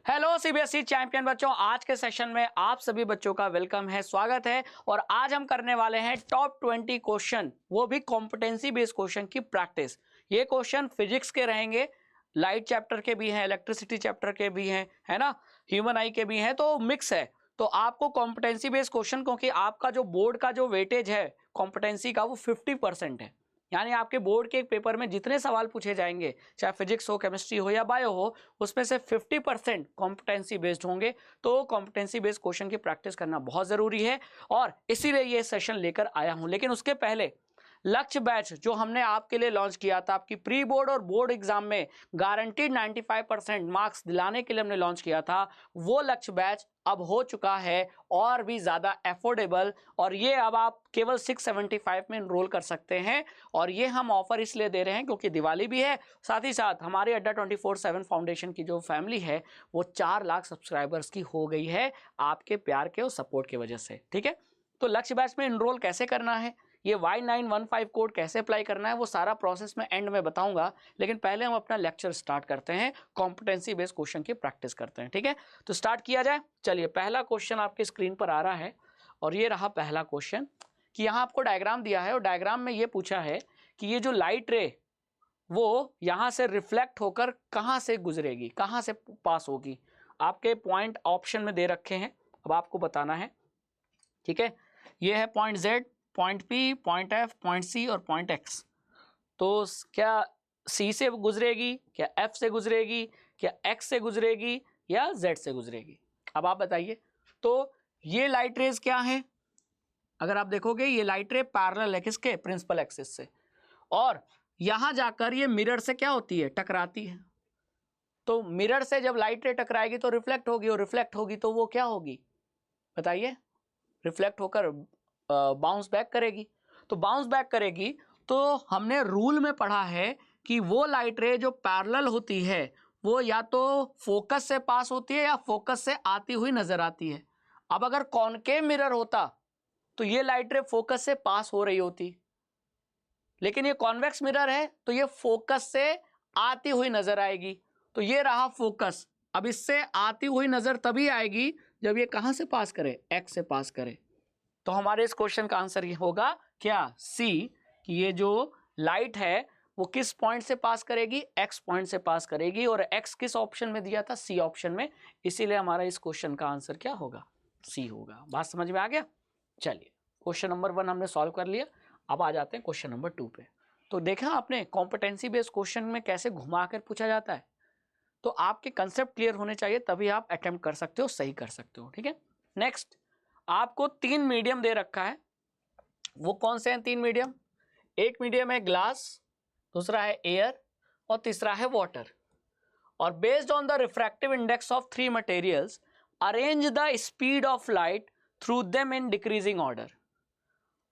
Hello CBSE champion बच्चों, आज के सेशन में आप सभी बच्चों का वेलकम है, स्वागत है। और आज हम करने वाले हैं टॉप 20 क्वेश्चन, वो भी कॉम्पिटेंसी बेस्ड क्वेश्चन की प्रैक्टिस। ये क्वेश्चन फिजिक्स के रहेंगे, लाइट चैप्टर के भी हैं, इलेक्ट्रिसिटी चैप्टर के भी हैं, है ना, ह्यूमन आई के भी हैं, तो मिक्स है। तो आपको कॉम्पिटेंसी बेस्ड क्वेश्चन, क्योंकि आपका जो बोर्ड का जो वेटेज है कॉम्पिटेंसी का वो 50% है, यानी आपके बोर्ड के एक पेपर में जितने सवाल पूछे जाएंगे, चाहे फिजिक्स हो, केमिस्ट्री हो या बायो हो, उसमें से 50% कॉम्पिटेंसी बेस्ड होंगे। तो कॉम्पिटेंसी बेस्ड क्वेश्चन की प्रैक्टिस करना बहुत जरूरी है और इसीलिए ये सेशन लेकर आया हूं। लेकिन उसके पहले लक्ष्य बैच जो हमने आपके लिए लॉन्च किया था, आपकी प्री बोर्ड और बोर्ड एग्जाम में गारंटीड 95% मार्क्स दिलाने के लिए हमने लॉन्च किया था, वो लक्ष्य बैच अब हो चुका है और भी ज्यादा अफोर्डेबल। और ये अब आप केवल 675 में एनरोल कर सकते हैं। और ये हम ऑफर इसलिए दे रहे हैं क्योंकि दिवाली भी है, साथ ही साथ हमारी अड्डा 24/7 फाउंडेशन की जो फैमिली है वो 4 लाख सब्सक्राइबर्स की हो गई है आपके प्यार के और सपोर्ट की वजह से। ठीक है, तो लक्ष्य बैच में एनरोल कैसे करना है, ये Y915 कोड कैसे अप्लाई करना है, वो सारा प्रोसेस मैं एंड में बताऊंगा। लेकिन पहले हम अपना लेक्चर स्टार्ट करते हैं, कॉम्पिटेंसी बेस्ड क्वेश्चन की प्रैक्टिस करते हैं। ठीक है, तो स्टार्ट किया जाए। चलिए, पहला क्वेश्चन आपकी स्क्रीन पर आ रहा है और ये रहा पहला क्वेश्चन कि यहाँ आपको डायग्राम दिया है और डायग्राम में ये पूछा है कि ये जो लाइट रे वो यहाँ से रिफ्लेक्ट होकर कहाँ से गुजरेगी, कहाँ से पास होगी। आपके पॉइंट ऑप्शन में दे रखे हैं, अब आपको बताना है। ठीक है, ये है point Z, point P, point F, point C और पॉइंट X। तो क्या C से गुजरेगी, क्या F से गुजरेगी, क्या X से गुजरेगी या Z से गुजरेगी? अब आप बताइए। तो ये लाइट रेज क्या है, अगर आप देखोगे ये लाइट रे पैरेलल है किसके, प्रिंसिपल एक्सिस से, और यहां जाकर ये मिरर से क्या होती है, टकराती है। तो मिरर से जब लाइट रे टकराएगी तो रिफ्लेक्ट होगी, और रिफ्लेक्ट होगी तो वो क्या होगी बताइए, रिफ्लेक्ट होकर बाउंस बैक करेगी। तो बाउंस बैक करेगी तो हमने रूल में पढ़ा है कि वो लाइट रे जो पैरेलल होती है वो या तो फोकस से पास होती है या फोकस से आती हुई नजर आती है। अब अगर कॉनकेव मिरर होता तो ये लाइट रे फोकस से पास हो रही होती, लेकिन ये कॉन्वेक्स मिरर है तो ये फोकस से आती हुई नजर आएगी। तो ये रहा फोकस। अब इससे आती हुई नजर तभी आएगी जब ये कहां से पास करे, एक्स से पास करे। तो हमारे इस क्वेश्चन का आंसर ये होगा क्या, सी, कि ये जो लाइट है वो किस पॉइंट से पास करेगी, एक्स पॉइंट से पास करेगी। और एक्स किस ऑप्शन में दिया था, सी ऑप्शन में, इसीलिए हमारा इस क्वेश्चन का आंसर क्या होगा, सी होगा। बात समझ में आ गया। चलिए, क्वेश्चन नंबर 1 हमने सॉल्व कर लिया। अब आ जाते हैं क्वेश्चन नंबर 2 पे। तो देखा आपने कॉम्पिटेंसी बेस्ड क्वेश्चन में कैसे घुमा कर पूछा जाता है। तो आपके कंसेप्ट क्लियर होने चाहिए, तभी आप अटेम्प्ट कर सकते हो, सही कर सकते हो। ठीक है, नेक्स्ट आपको 3 मीडियम दे रखा है। वो कौन से हैं 3 मीडियम? एक मीडियम है ग्लास, दूसरा है एयर और तीसरा है वाटर। और based on the refractive index of 3 materials arrange the speed of light through them in decreasing order.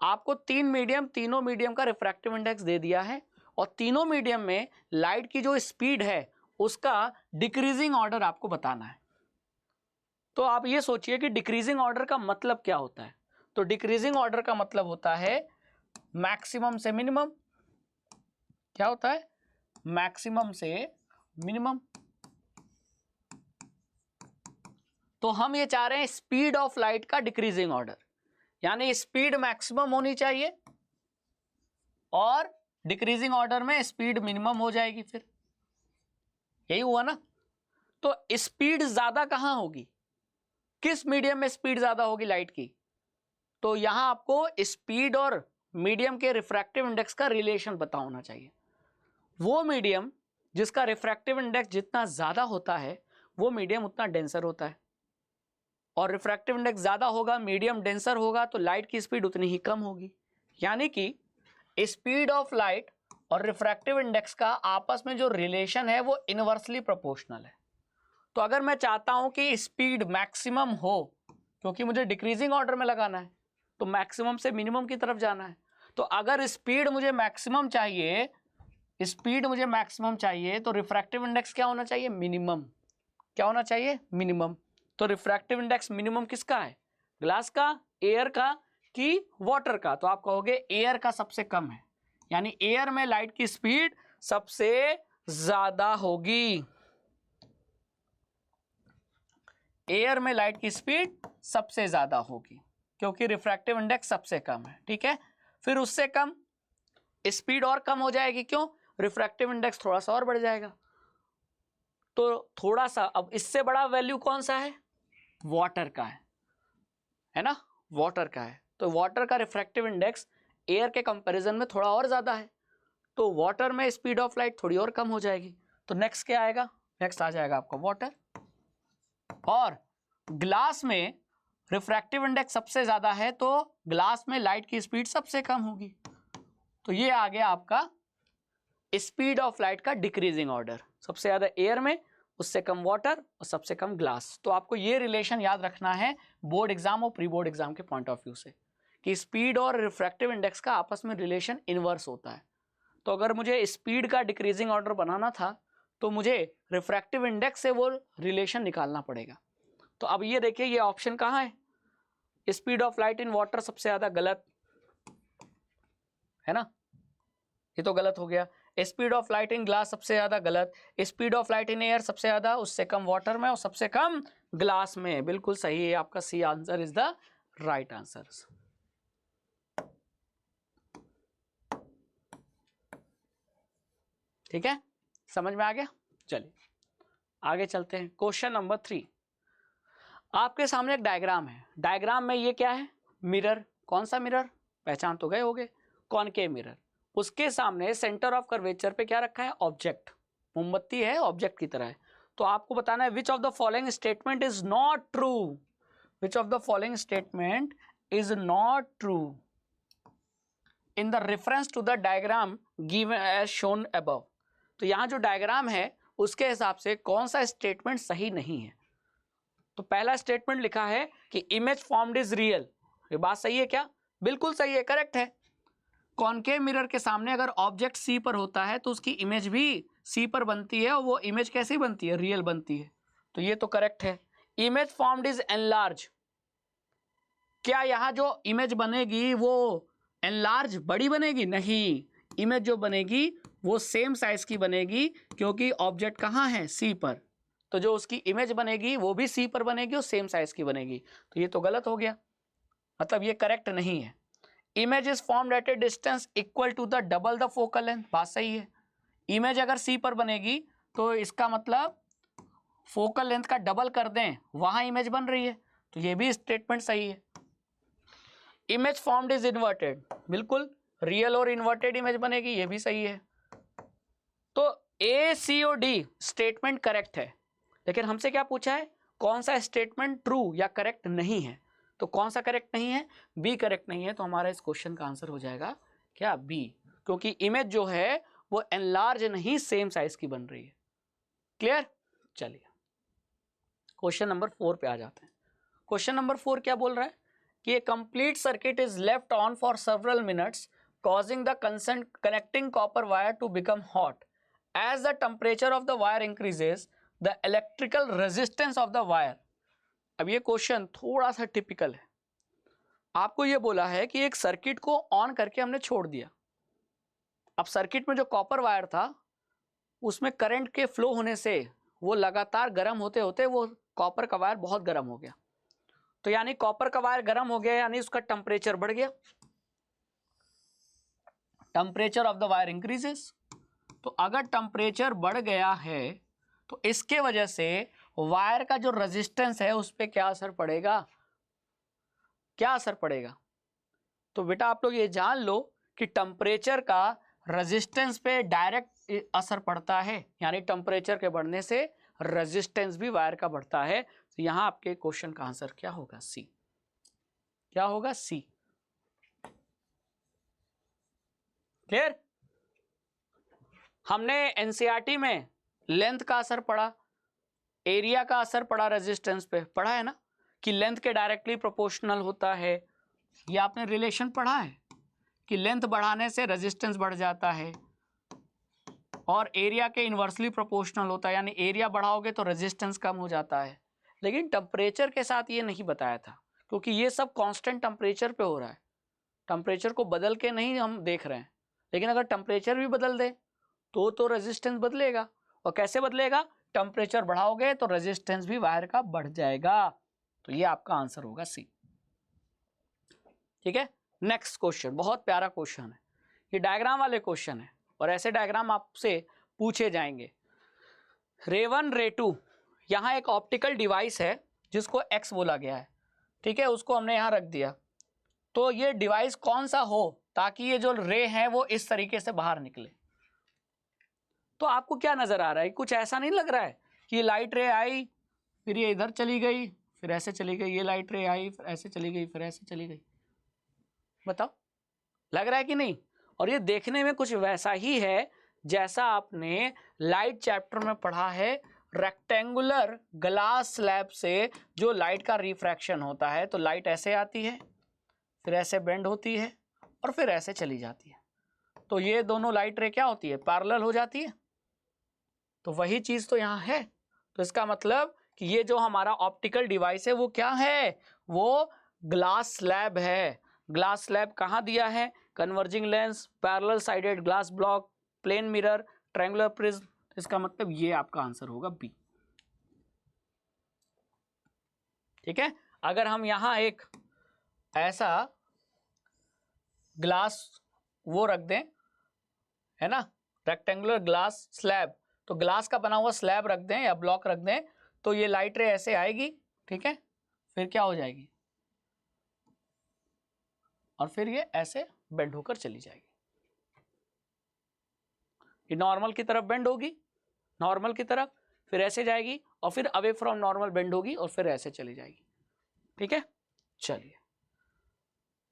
आपको 3 मीडियम, तीनों मीडियम का रिफ्रैक्टिव इंडेक्स दे दिया है और तीनों मीडियम में लाइट की जो स्पीड है उसका डिक्रीजिंग ऑर्डर आपको बताना है। तो आप ये सोचिए कि डिक्रीजिंग ऑर्डर का मतलब क्या होता है। तो डिक्रीजिंग ऑर्डर का मतलब होता है मैक्सिमम से मिनिमम। क्या होता है, मैक्सिमम से मिनिमम। तो हम ये चाह रहे हैं स्पीड ऑफ लाइट का डिक्रीजिंग ऑर्डर, यानी स्पीड मैक्सिमम होनी चाहिए और डिक्रीजिंग ऑर्डर में स्पीड मिनिमम हो जाएगी। फिर यही हुआ ना। तो स्पीड ज्यादा कहां होगी, किस मीडियम में स्पीड ज्यादा होगी लाइट की? तो यहां आपको स्पीड और मीडियम के रिफ्रैक्टिव इंडेक्स का रिलेशन पता होना चाहिए। वो मीडियम जिसका रिफ्रैक्टिव इंडेक्स जितना ज्यादा होता है वो मीडियम उतना डेंसर होता है, और रिफ्रैक्टिव इंडेक्स ज्यादा होगा, मीडियम डेंसर होगा, तो लाइट की स्पीड उतनी ही कम होगी। यानी कि स्पीड ऑफ लाइट और रिफ्रैक्टिव इंडेक्स का आपस में जो रिलेशन है वो इनवर्सली प्रोपोर्शनल है। तो अगर मैं चाहता हूं कि स्पीड मैक्सिमम हो, क्योंकि मुझे डिक्रीजिंग ऑर्डर में लगाना है, तो मैक्सिमम से मिनिमम की तरफ जाना है। तो अगर स्पीड मुझे मैक्सिमम चाहिए, स्पीड मुझे मैक्सिमम चाहिए, तो रिफ्रैक्टिव इंडेक्स क्या होना चाहिए, मिनिमम। क्या होना चाहिए, मिनिमम। तो रिफ्रैक्टिव इंडेक्स मिनिमम किसका है, ग्लास का, एयर का कि वाटर का? तो आप कहोगे एयर का सबसे कम है, यानी एयर में लाइट की स्पीड सबसे ज्यादा होगी। एयर में लाइट की स्पीड सबसे ज्यादा होगी क्योंकि रिफ्रैक्टिव इंडेक्स सबसे कम है, ठीक है। फिर उससे कम स्पीड और कम हो जाएगी, क्यों? रिफ्रैक्टिव इंडेक्स थोड़ा सा और बढ़ जाएगा। तो थोड़ा सा, अब इससे बड़ा वैल्यू कौन सा है? वाटर का है ना, वाटर का है। तो वाटर का रिफ्रैक्टिव इंडेक्स एयर के कंपैरिजन में थोड़ा और ज्यादा है, तो वाटर में स्पीड ऑफ लाइट थोड़ी और कम हो जाएगी। तो नेक्स्ट क्या आएगा? नेक्स्ट आ जाएगा आपका वाटर। और ग्लास में रिफ्रैक्टिव इंडेक्स सबसे ज्यादा है, तो ग्लास में लाइट की स्पीड सबसे कम होगी। तो ये आ गया आपका स्पीड ऑफ लाइट का डिक्रीजिंग ऑर्डर, सबसे ज्यादा एयर में, उससे कम वाटर और सबसे कम ग्लास। तो आपको ये रिलेशन याद रखना है बोर्ड एग्जाम और प्री बोर्ड एग्जाम के पॉइंट ऑफ व्यू से, कि स्पीड और रिफ्रैक्टिव इंडेक्स का आपस में रिलेशन इनवर्स होता है। तो अगर मुझे स्पीड का डिक्रीजिंग ऑर्डर बनाना था तो मुझे रिफ्रैक्टिव इंडेक्स से वो रिलेशन निकालना पड़ेगा। तो अब ये देखिए, ये ऑप्शन कहाँ है? Speed of light in water सबसे ज्यादा, गलत है ना, ये तो गलत हो गया। Speed of light in glass सबसे ज्यादा, गलत। Speed of light in air सबसे ज्यादा, उससे कम वाटर में और सबसे कम ग्लास में, बिल्कुल सही है आपका C answer is the right answer. ठीक है, समझ में आ गया? चलिए आगे चलते हैं। क्वेश्चन नंबर 3, आपके सामने एक डायग्राम है। डायग्राम में ये क्या है? मिरर। कौन सा मिरर? पहचान तो गए होगे, कॉनकेव मिरर। उसके सामने सेंटर ऑफ कर्वेचर पे क्या रखा है? ऑब्जेक्ट। मोमबत्ती है, ऑब्जेक्ट की तरह है। तो आपको बताना है which of the following statement is not true. Which of the following statement is not true in the reference to the diagram given as shown above. तो यहाँ जो डायग्राम है उसके हिसाब से कौन सा स्टेटमेंट सही नहीं है? तो पहला स्टेटमेंट लिखा है कि इमेज फॉर्म्ड इज रियल। ये बात सही है क्या? बिल्कुल सही है, करेक्ट है। कॉनकेव मिरर के सामने अगर ऑब्जेक्ट सी पर होता है तो उसकी इमेज भी सी पर बनती है, और वो इमेज कैसी बनती है? रियल बनती है। तो ये तो करेक्ट है। Image formed is enlarge. क्या यहाँ जो इमेज बनेगी वो एनलार्ज, बड़ी बनेगी? नहीं, इमेज जो बनेगी वो सेम साइज की बनेगी, क्योंकि ऑब्जेक्ट कहाँ है? सी पर। तो जो उसकी इमेज बनेगी वो भी सी पर बनेगी और सेम साइज की बनेगी। तो ये तो गलत हो गया, मतलब ये करेक्ट नहीं है। Image is formed at a distance equal to the double the focal length. बात सही है। इमेज अगर सी पर बनेगी तो इसका मतलब फोकल लेंथ का डबल कर दें, वहां इमेज बन रही है। तो ये भी स्टेटमेंट सही है। इमेज फॉर्म्ड इज इन्वर्टेड, बिल्कुल रियल और इन्वर्टेड इमेज बनेगी, ये भी सही है। तो ए सी और डी स्टेटमेंट करेक्ट है, लेकिन हमसे क्या पूछा है? कौन सा स्टेटमेंट ट्रू या करेक्ट नहीं है? तो कौन सा करेक्ट नहीं है? बी करेक्ट नहीं है। तो हमारा इस क्वेश्चन का आंसर हो जाएगा क्या? बी, क्योंकि इमेज जो है वो एनलार्ज नहीं, सेम साइज की बन रही है। क्लियर? चलिए क्वेश्चन नंबर 4 पे आ जाते हैं। क्वेश्चन नंबर 4 क्या बोल रहा है कि a complete circuit is left on for several minutes causing the connecting copper wire to become hot. As the temperature of the wire increases, the electrical resistance of the wire. अब ये question थोड़ा सा typical है। आपको ये बोला है कि एक सर्किट को ऑन करके हमने छोड़ दिया। अब सर्किट में जो कॉपर वायर था उसमें करंट के फ्लो होने से वो लगातार गर्म होते होते वो कॉपर का वायर बहुत गर्म हो गया। तो यानी कॉपर का वायर गर्म हो गया, यानी उसका टेम्परेचर बढ़ गया। Temperature of the wire increases. तो अगर टेम्परेचर बढ़ गया है तो इसके वजह से वायर का जो रेजिस्टेंस है उस पर क्या असर पड़ेगा? क्या असर पड़ेगा? तो बेटा आप लोग ये जान लो कि टेम्परेचर का रेजिस्टेंस पे डायरेक्ट असर पड़ता है, यानी टेम्परेचर के बढ़ने से रेजिस्टेंस भी वायर का बढ़ता है। तो यहां आपके क्वेश्चन का आंसर क्या होगा? सी। क्या होगा? सी। क्लियर? हमने एनसीईआरटी में लेंथ का असर पढ़ा, एरिया का असर पड़ा, रेजिस्टेंस पे पढ़ा है ना, कि लेंथ के डायरेक्टली प्रोपोर्शनल होता है। ये आपने रिलेशन पढ़ा है कि लेंथ बढ़ाने से रेजिस्टेंस बढ़ जाता है, और एरिया के इन्वर्सली प्रोपोर्शनल होता है, यानी एरिया बढ़ाओगे तो रेजिस्टेंस कम हो जाता है। लेकिन टेम्परेचर के साथ ये नहीं बताया था, क्योंकि ये सब कांस्टेंट टेम्परेचर पे हो रहा है। टेम्परेचर को बदल के नहीं हम देख रहे हैं, लेकिन अगर टेम्परेचर भी बदल दे तो रेजिस्टेंस बदलेगा। और कैसे बदलेगा? टेम्परेचर बढ़ाओगे तो रेजिस्टेंस भी वायर का बढ़ जाएगा। तो ये आपका आंसर होगा सी। ठीक है, नेक्स्ट क्वेश्चन बहुत प्यारा क्वेश्चन है, ये डायग्राम वाले क्वेश्चन है और ऐसे डायग्राम आपसे पूछे जाएंगे। रे 1 रे 2, यहाँ एक ऑप्टिकल डिवाइस है जिसको एक्स बोला गया है, ठीक है, उसको हमने यहाँ रख दिया। तो ये डिवाइस कौन सा हो ताकि ये जो रे है वो इस तरीके से बाहर निकले। तो आपको क्या नजर आ रहा है, कुछ ऐसा नहीं लग रहा है कि लाइट रे आई फिर ये इधर चली गई फिर ऐसे चली गई, ये लाइट रे आई फिर ऐसे चली गई फिर ऐसे चली गई, बताओ लग रहा है कि नहीं। और ये देखने में कुछ वैसा ही है जैसा आपने लाइट चैप्टर में पढ़ा है, रेक्टेंगुलर ग्लास स्लैब से जो लाइट का रिफ्रैक्शन होता है, तो लाइट ऐसे आती है फिर ऐसे बेंड होती है और फिर ऐसे चली जाती है। तो ये दोनों लाइट रे क्या होती है, पैरेलल हो जाती है। तो वही चीज तो यहाँ है। तो इसका मतलब कि ये जो हमारा ऑप्टिकल डिवाइस है वो क्या है, वो ग्लास स्लैब है। ग्लास स्लैब कहाँ दिया है, converging lens, parallel sided glass block, plane mirror, triangular prism. इसका मतलब ये आपका आंसर होगा बी। ठीक है, अगर हम यहां एक ऐसा ग्लास वो रख दें, है ना, रेक्टेंगुलर ग्लास स्लैब, तो ग्लास का बना हुआ स्लैब रख दें या ब्लॉक रख दें, तो ये लाइट रे ऐसे आएगी, ठीक है, फिर क्या हो जाएगी और फिर ये ऐसे बेंड होकर चली जाएगी। ये नॉर्मल की तरफ बेंड होगी, नॉर्मल की तरफ, फिर ऐसे जाएगी और फिर अवे फ्रॉम नॉर्मल बेंड होगी और फिर ऐसे चली जाएगी। ठीक है, चलिए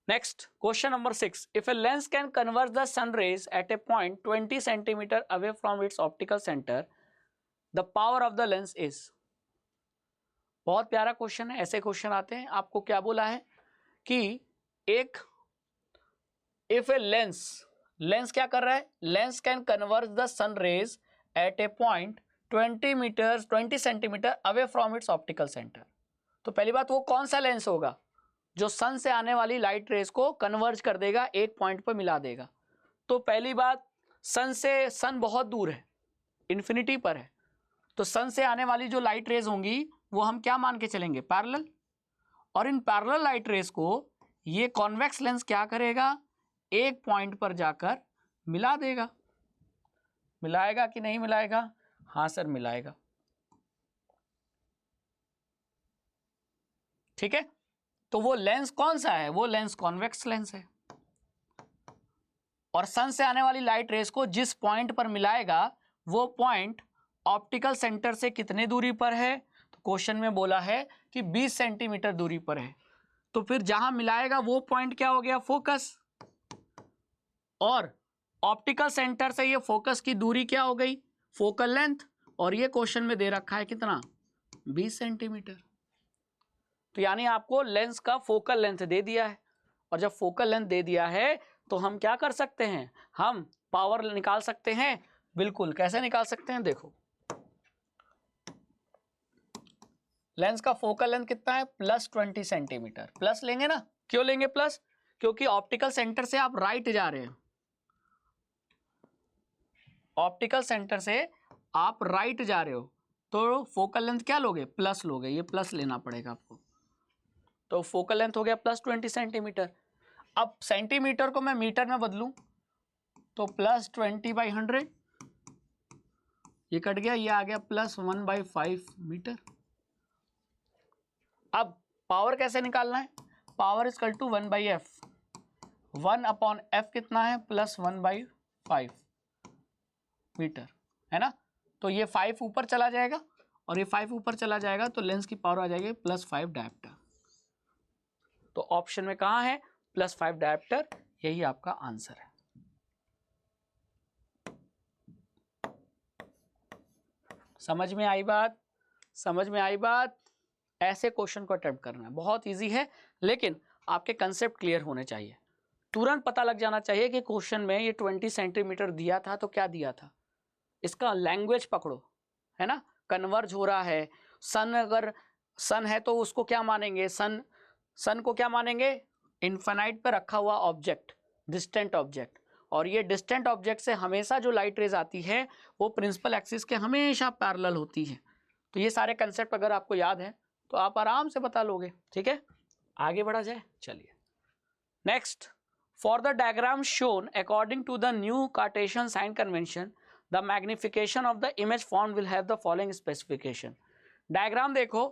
next question number 6। If a lens can converge the sun rays at a point 20 centimetre away from its optical centre, the power of the lens is. बहुत प्यारा क्वेश्चन है, ऐसे क्वेश्चन आते हैं। आपको क्या बोला है कि एक इफ ए लेंस क्या कर रहा है, lens can converge the sun rays at a point 20 centimetre away from its optical centre. तो पहली बात, वो कौन सा लेंस होगा जो सन से आने वाली लाइट रेज को कन्वर्ज कर देगा, एक पॉइंट पर मिला देगा। तो पहली बात, सन बहुत दूर है, इन्फिनिटी पर है, तो सन से आने वाली जो लाइट रेज होंगी वो हम क्या मान के चलेंगे, पैरेलल। और इन पैरेलल लाइट रेज को ये कॉन्वेक्स लेंस क्या करेगा, एक पॉइंट पर जाकर मिला देगा। मिलाएगा कि नहीं मिलाएगा, हाँ सर मिलाएगा। ठीक है, तो वो लेंस कौन सा है, वो लेंस कॉन्वेक्स लेंस है। और सन से आने वाली लाइट रेज को जिस पॉइंट पर मिलाएगा वो पॉइंट ऑप्टिकल सेंटर से कितने दूरी पर है, तो क्वेश्चन में बोला है कि 20 सेंटीमीटर दूरी पर है। तो फिर जहां मिलाएगा वो पॉइंट क्या हो गया, फोकस। और ऑप्टिकल सेंटर से ये फोकस की दूरी क्या हो गई, फोकल लेंथ। और ये क्वेश्चन में दे रखा है कितना, 20 सेंटीमीटर। तो यानी आपको लेंस का फोकल लेंथ दे दिया है, और जब फोकल लेंथ दे दिया है तो हम क्या कर सकते हैं, हम पावर निकाल सकते हैं। बिल्कुल, कैसे निकाल सकते हैं, देखो लेंस का फोकल लेंथ कितना है, +20 सेंटीमीटर। प्लस लेंगे ना, क्यों लेंगे प्लस, क्योंकि ऑप्टिकल सेंटर से आप राइट जा रहे हो, ऑप्टिकल सेंटर से आप राइट जा रहे हो, तो फोकल लेंथ क्या लोगे, प्लस लोगे, ये प्लस लेना पड़ेगा आपको। तो फोकल लेंथ हो गया +20 सेंटीमीटर। अब सेंटीमीटर को मैं मीटर में बदलूं तो +20/100, ये कट गया, ये आ गया +1/5 मीटर। अब पावर कैसे निकालना है, power is equal to 1/f, 1/f कितना है, +1/5 मीटर, है ना। तो ये 5 ऊपर चला जाएगा और ये 5 ऊपर चला जाएगा, तो लेंस की पावर आ जाएगी +5 डायप्टर। तो ऑप्शन में कहाँ है, +5 डायप्टर, यही आपका आंसर है। समझ में आई बात, समझ में आई बात। ऐसे क्वेश्चन को अटेम्प्ट करना है, बहुत इजी है, लेकिन आपके कंसेप्ट क्लियर होने चाहिए। तुरंत पता लग जाना चाहिए कि क्वेश्चन में ये 20 सेंटीमीटर दिया था तो क्या दिया था, इसका लैंग्वेज पकड़ो, है ना। कन्वर्ज हो रहा है, सन अगर सन है तो उसको क्या मानेंगे, सन को क्या मानेंगे, इन्फिनाइट पे रखा हुआ ऑब्जेक्ट, डिस्टेंट ऑब्जेक्ट। और ये डिस्टेंट ऑब्जेक्ट से हमेशा जो लाइट रेज आती है वो प्रिंसिपल एक्सिस के हमेशा पैरेलल होती है। तो ये सारे कंसेप्ट अगर आपको याद है तो आप आराम से बता लोगे। ठीक है, आगे बढ़ा जाए। चलिए next, for the diagram shown according to the new cartesian sign convention the magnification of the image form will have the following specification. Diagram देखो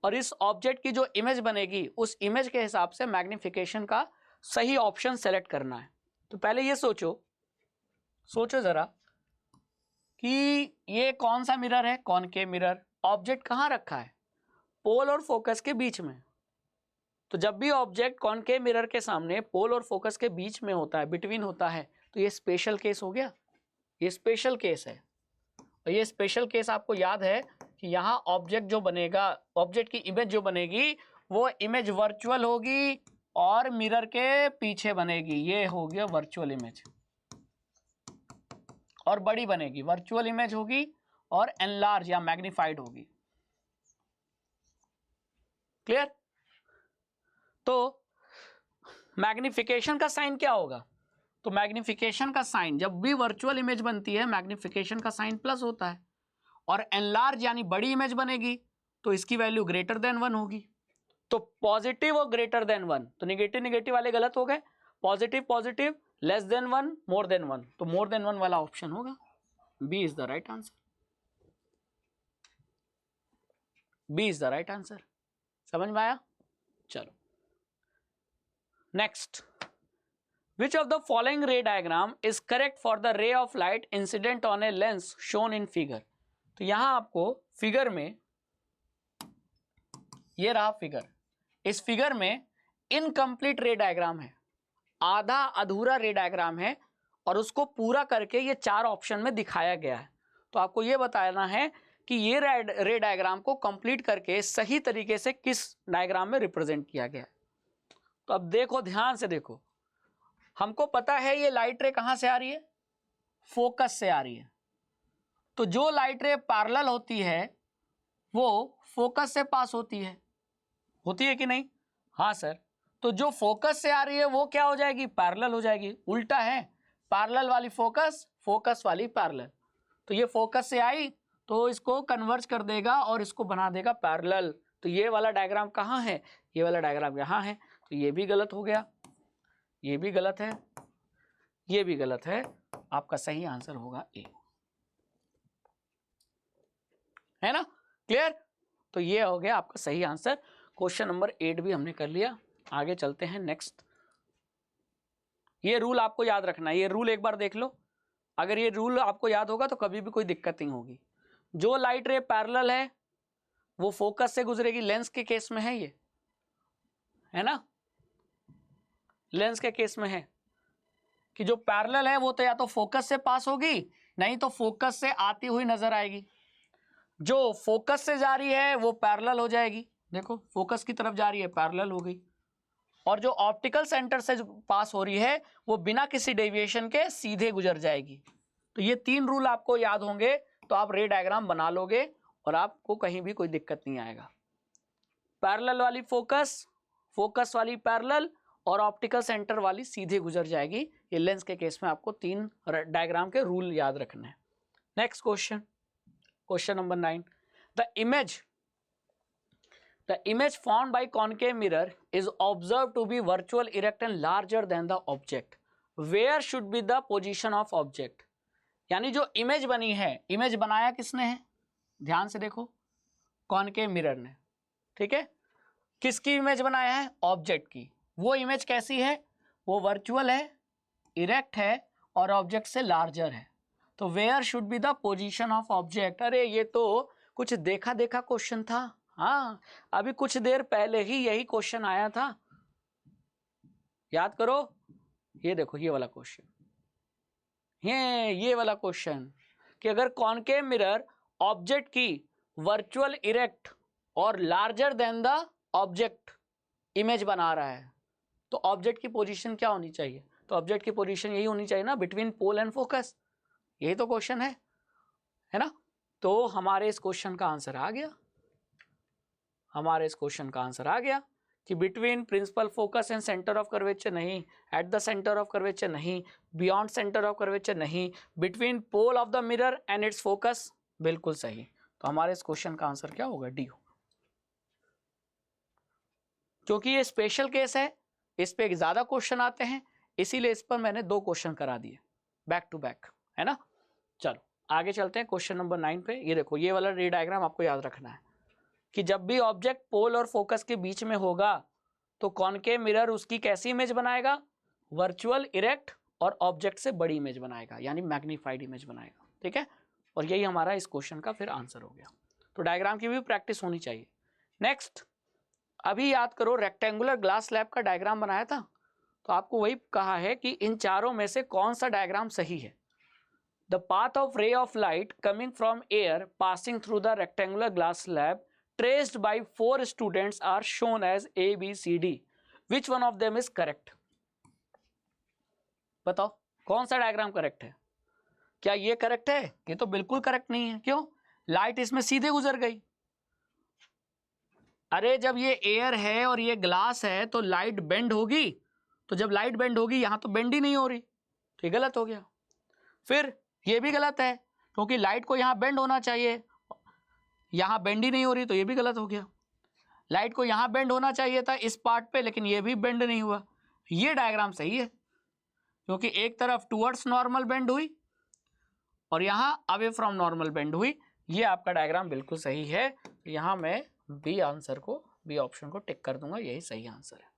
और इस ऑब्जेक्ट की जो इमेज बनेगी उस इमेज के हिसाब से मैग्निफिकेशन का सही ऑप्शन सेलेक्ट करना है। तो पहले ये सोचो जरा कि ये कौन सा मिरर है, कॉनकेव मिरर। ऑब्जेक्ट कहाँ रखा है, पोल और फोकस के बीच में। तो जब भी ऑब्जेक्ट कॉनकेव मिरर के सामने पोल और फोकस के बीच में होता है, बिटवीन होता है, तो ये स्पेशल केस हो गया, ये स्पेशल केस है। और ये स्पेशल केस आपको याद है कि यहाँ ऑब्जेक्ट जो बनेगा, ऑब्जेक्ट की इमेज जो बनेगी वो इमेज वर्चुअल होगी और मिरर के पीछे बनेगी। ये हो गया वर्चुअल इमेज, और बड़ी बनेगी, वर्चुअल इमेज होगी और एनलार्ज या मैग्नीफाइड होगी। क्लियर? तो मैग्निफिकेशन का साइन क्या होगा, तो मैग्निफिकेशन का साइन जब भी वर्चुअल इमेज बनती है मैग्निफिकेशन का साइन प्लस होता है, और एनलार्ज यानी बड़ी इमेज बनेगी तो इसकी वैल्यू ग्रेटर देन 1 होगी। तो पॉजिटिव और ग्रेटर देन 1, तो निगेटिव निगेटिव वाले गलत हो गए, positive positive, less than 1, more than 1, तो मोर देन 1 वाला ऑप्शन होगा, B is the right answer. B is the right answer. समझ में आया? चलो next, which of the following ray diagram is correct for the ray of light incident on a lens shown in figure. तो यहां आपको figure में, ये रहा फिगर, इस फिगर में इनकम्प्लीट रे डायग्राम है, आधा अधूरा रे डायग्राम है, और उसको पूरा करके ये 4 ऑप्शन में दिखाया गया है। तो आपको ये बताना है कि ये रे डायग्राम को कंप्लीट करके सही तरीके से किस डायग्राम में रिप्रेजेंट किया गया है। तो अब देखो, ध्यान से देखो, हमको पता है ये लाइट रे कहां से आ रही है, फोकस से आ रही है। तो जो लाइट रे पैरेलल होती है वो फोकस से पास होती है कि नहीं? हाँ सर। तो जो फोकस से आ रही है वो क्या हो जाएगी, पैरेलल हो जाएगी। उल्टा है, पैरेलल वाली फोकस, फोकस वाली पैरेलल। तो ये फोकस से आई तो इसको कन्वर्ज कर देगा और इसको बना देगा पैरेलल। तो ये वाला डायग्राम कहाँ है, ये वाला डायग्राम यहाँ है। तो ये भी गलत हो गया, ये भी गलत है, ये भी गलत है। आपका सही आंसर होगा ए, है ना? क्लियर? तो ये हो गया आपका सही आंसर। क्वेश्चन नंबर 8 भी हमने कर लिया। आगे चलते हैं नेक्स्ट। ये रूल आपको याद रखना है, ये रूल एक बार देख लो। अगर ये रूल आपको याद होगा तो कभी भी कोई दिक्कत नहीं होगी। जो लाइट रे पैरेलल है वो फोकस से गुजरेगी, लेंस के केस में है ये, है ना? लेंस के केस में है कि जो पैरेलल है वो तो या तो फोकस से पास होगी, नहीं तो फोकस से आती हुई नजर आएगी। जो फोकस से जा रही है वो पैरेलल हो जाएगी, देखो फोकस की तरफ जा रही है, पैरेलल हो गई। और जो ऑप्टिकल सेंटर से पास हो रही है वो बिना किसी डेविएशन के सीधे गुजर जाएगी। तो ये 3 रूल आपको याद होंगे तो आप रे डायग्राम बना लोगे और आपको कहीं भी कोई दिक्कत नहीं आएगा। पैरेलल वाली फोकस, फोकस वाली पैरेलल, और ऑप्टिकल सेंटर वाली सीधे गुजर जाएगी। ये लेंस के केस में आपको 3 डायग्राम के रूल याद रखने हैं। Next question, question number 9, the image formed by concave mirror is observed to be virtual, erect and larger than the object. Where should be the position of object? यानी जो image बनी है, image बनाया किसने है, ध्यान से देखो, कॉनकेव मिरर ने। ठीक है, किसकी इमेज बनाया है, ऑब्जेक्ट की। वो इमेज कैसी है, वो वर्चुअल है, इरेक्ट है और ऑब्जेक्ट से लार्जर है। तो where should be the position of object. अरे ये तो कुछ देखा देखा क्वेश्चन था। हाँ, अभी कुछ देर पहले ही यही क्वेश्चन आया था, याद करो। ये देखो ये वाला क्वेश्चन, ये वाला क्वेश्चन कि अगर कॉनकेव मिरर ऑब्जेक्ट की वर्चुअल, इरेक्ट और larger than the object image बना रहा है तो ऑब्जेक्ट की पोजीशन क्या होनी चाहिए? तो ऑब्जेक्ट की पोजीशन यही होनी चाहिए ना, बिटवीन पोल एंड फोकस। यही तो क्वेश्चन है ना? तो हमारे इस क्वेश्चन का आंसर आ गया, हमारे इस क्वेश्चन का आंसर आ गया कि between principal focus and centre of curvature नहीं, at the centre of curvature नहीं, बियॉन्ड सेंटर ऑफ कर्वेचर नहीं, between pole of the mirror and its focus, बिल्कुल सही। तो हमारे इस क्वेश्चन का आंसर क्या होगा? डी होगा। क्योंकि ये स्पेशल केस है, इस पे ज्यादा क्वेश्चन आते हैं, इसीलिए इस पर मैंने 2 क्वेश्चन करा दिए बैक टू बैक, है ना। चलो आगे चलते हैं क्वेश्चन नंबर 9 पे। ये देखो, ये वाला रे डायग्राम आपको याद रखना है कि जब भी ऑब्जेक्ट पोल और फोकस के बीच में होगा तो कॉनकेव मिरर उसकी कैसी इमेज बनाएगा? वर्चुअल, इरेक्ट और ऑब्जेक्ट से बड़ी इमेज बनाएगा, यानी मैग्नीफाइड इमेज बनाएगा, ठीक है। और यही हमारा इस क्वेश्चन का फिर आंसर हो गया। तो डायग्राम की भी प्रैक्टिस होनी चाहिए। नेक्स्ट, अभी याद करो रेक्टेंगुलर ग्लास स्लैब का डायग्राम बनाया था, तो आपको वही कहा है कि इन चारों में से कौन सा डायग्राम सही है। The path of ray of light coming from air passing through the rectangular glass slab traced by 4 students are shown as A, B, C, D. Which one of them is correct? बताओ कौन सा diagram correct है? क्या ये correct है? ये तो बिल्कुल करेक्ट नहीं है। क्यों? लाइट इसमें सीधे गुजर गई। अरे जब ये एयर है और ये ग्लास है तो लाइट बेंड होगी, तो जब लाइट बेंड होगी यहां तो बेंड ही नहीं हो रही, तो ये गलत हो गया। फिर ये भी गलत है क्योंकि लाइट को यहां बेंड होना चाहिए, यहां बेंड ही नहीं हो रही, तो ये भी गलत हो गया। लाइट को यहां बेंड होना चाहिए था इस पार्ट पे, लेकिन ये भी बेंड नहीं हुआ। ये डायग्राम सही है क्योंकि एक तरफ टुवर्ड्स नॉर्मल बेंड हुई और यहां अवे फ्रॉम नॉर्मल बेंड हुई। ये आपका डायग्राम बिल्कुल सही है। यहां मैं बी आंसर को, बी ऑप्शन को टिक कर दूंगा, यही सही आंसर है,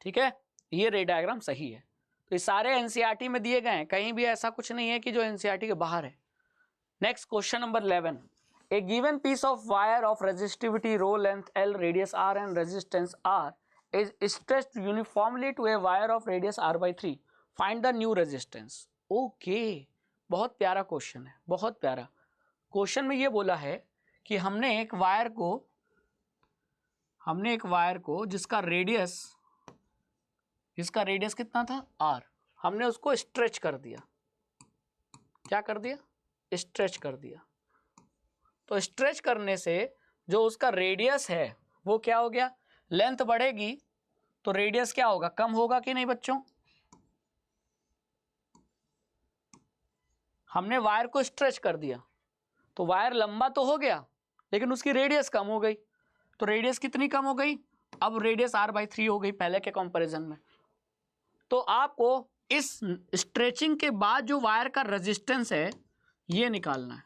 ठीक है। ये रे डायग्राम सही है। तो ये सारे एनसीईआरटी में दिए गए हैं, कहीं भी ऐसा कुछ नहीं है कि जो एनसीईआरटी के बाहर है। Next question number 11, a given piece of wire of resistivity rho length L, radius R and resistance R is stretched uniformly to a wire of radius R/3. Find the new resistance. Okay, बहुत प्यारा question है, बहुत प्यारा। Question में ये बोला है कि हमने एक वायर को जिसका रेडियस कितना था? R, हमने उसको स्ट्रेच कर दिया। क्या कर दिया? स्ट्रेच कर दिया। तो स्ट्रेच करने से जो उसका रेडियस है वो क्या हो गया? लेंथ बढ़ेगी तो रेडियस क्या होगा? कम होगा कि नहीं बच्चों? हमने वायर को स्ट्रेच कर दिया तो वायर लंबा तो हो गया लेकिन उसकी रेडियस कम हो गई। तो रेडियस कितनी कम हो गई? अब रेडियस R/3 हो गई पहले के कंपैरिजन में। तो आपको इस स्ट्रेचिंग के बाद जो वायर का रेजिस्टेंस है ये निकालना है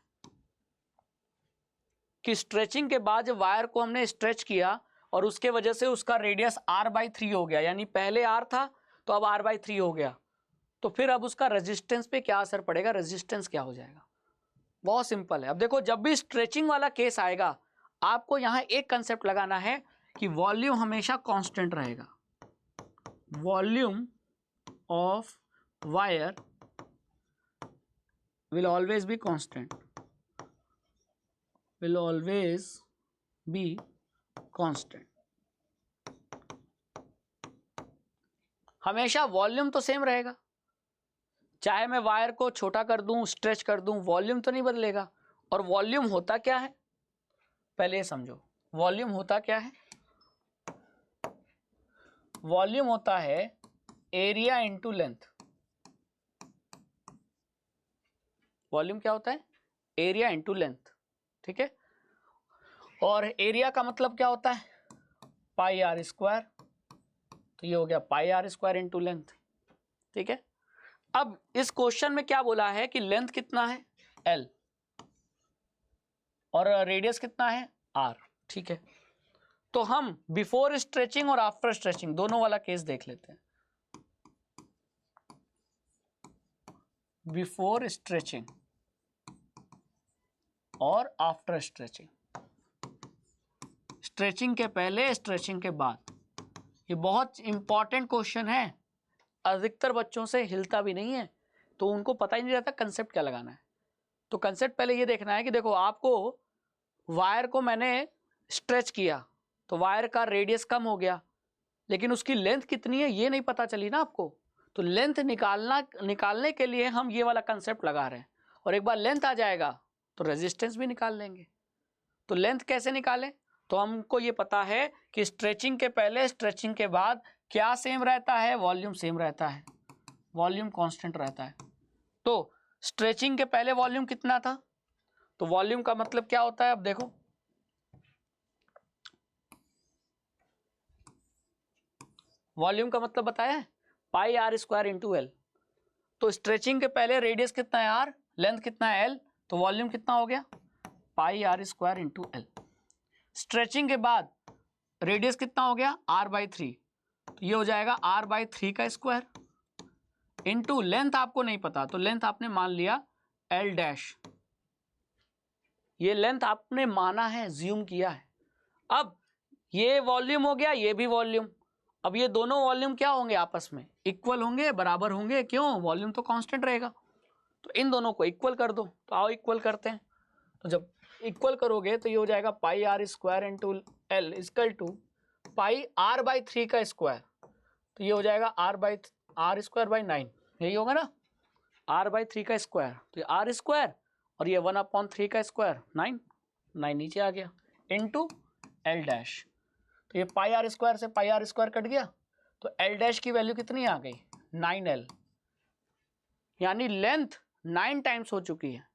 कि स्ट्रेचिंग के बाद जब वायर को हमने स्ट्रेच किया और उसके वजह से उसका रेडियस R/3 हो गया, यानी पहले R था तो अब R/3 हो गया, तो फिर अब उसका रेजिस्टेंस पे क्या असर पड़ेगा? रेजिस्टेंस क्या हो जाएगा? बहुत सिंपल है। अब देखो, जब भी स्ट्रेचिंग वाला केस आएगा आपको यहां एक कंसेप्ट लगाना है कि वॉल्यूम हमेशा कांस्टेंट रहेगा। Volume of wire will always be constant, will always be constant। हमेशा वॉल्यूम तो सेम रहेगा, चाहे मैं वायर को छोटा कर दूं, स्ट्रेच कर दूं, वॉल्यूम तो नहीं बदलेगा। और वॉल्यूम होता क्या है पहले ये समझो। वॉल्यूम होता क्या है? वॉल्यूम होता है एरिया इंटू लेंथ। वॉल्यूम क्या होता है? एरिया इंटू लेंथ, ठीक है। और एरिया का मतलब क्या होता है? πr²। तो ये हो गया πr² इंटू लेंथ, ठीक है। अब इस क्वेश्चन में क्या बोला है कि लेंथ कितना है? L और रेडियस कितना है? R, ठीक है। तो हम बिफोर स्ट्रेचिंग और आफ्टर स्ट्रेचिंग दोनों वाला केस देख लेते हैं। बिफोर स्ट्रेचिंग और आफ्टर स्ट्रेचिंग, स्ट्रेचिंग के पहले, स्ट्रेचिंग के बाद। ये बहुत इंपॉर्टेंट क्वेश्चन है, अधिकतर बच्चों से हिलता भी नहीं है, तो उनको पता ही नहीं रहता कंसेप्ट क्या लगाना है। तो कंसेप्ट पहले ये देखना है कि देखो, आपको वायर को मैंने स्ट्रेच किया तो वायर का रेडियस कम हो गया, लेकिन उसकी लेंथ कितनी है ये नहीं पता चली ना आपको। तो लेंथ निकालने के लिए हम ये वाला कंसेप्ट लगा रहे हैं, और एक बार लेंथ आ जाएगा तो रेजिस्टेंस भी निकाल लेंगे। तो लेंथ कैसे निकालें? तो हमको ये पता है कि स्ट्रेचिंग के पहले स्ट्रेचिंग के बाद क्या सेम रहता है, वॉल्यूम सेम रहता है, वॉल्यूम कांस्टेंट रहता है। तो स्ट्रेचिंग के पहले वॉल्यूम कितना था, तो वॉल्यूम का मतलब क्या होता है, अब देखो वॉल्यूम का मतलब बताया है पाई आर स्क्वायर इंटू एल। तो स्ट्रेचिंग के पहले रेडियस कितना है आर, लेंथ कितना है एल, तो वॉल्यूम कितना हो गया pi R square into L. Stretching के बाद रेडियस कितना हो गया आर बाई थ्री, तो ये हो जाएगा आर बाई थ्री का स्क्वायर इंटू लेंथ आपको नहीं पता, तो लेंथ आपने मान लिया एल डैश, ये लेंथ आपने माना है, ज्यूम किया है। अब ये वॉल्यूम हो गया, ये भी वॉल्यूम, अब ये दोनों वॉल्यूम क्या होंगे आपस में इक्वल होंगे, बराबर होंगे, क्यों, वॉल्यूम तो कांस्टेंट रहेगा। तो इन दोनों को इक्वल कर दो, तो आओ इक्वल करते हैं। तो जब इक्वल करोगे तो ये हो जाएगा pi R square into L equal to pi R by three का स्क्वायर, तो ये हो जाएगा आर स्क्वायर बाई 9, यही होगा ना, आर बाई थ्री का स्क्वायर, तो ये आर स्क्वायर और ये 1/3 का स्क्वायर 9 नीचे आ गया इंटू एल डैश, तो ये पाई आर स्क्वायर से पाई आर स्क्वायर कट गया, तो एल डैश की वैल्यू कितनी आ गई 9L, यानी लेंथ 9 टाइम्स हो चुकी है,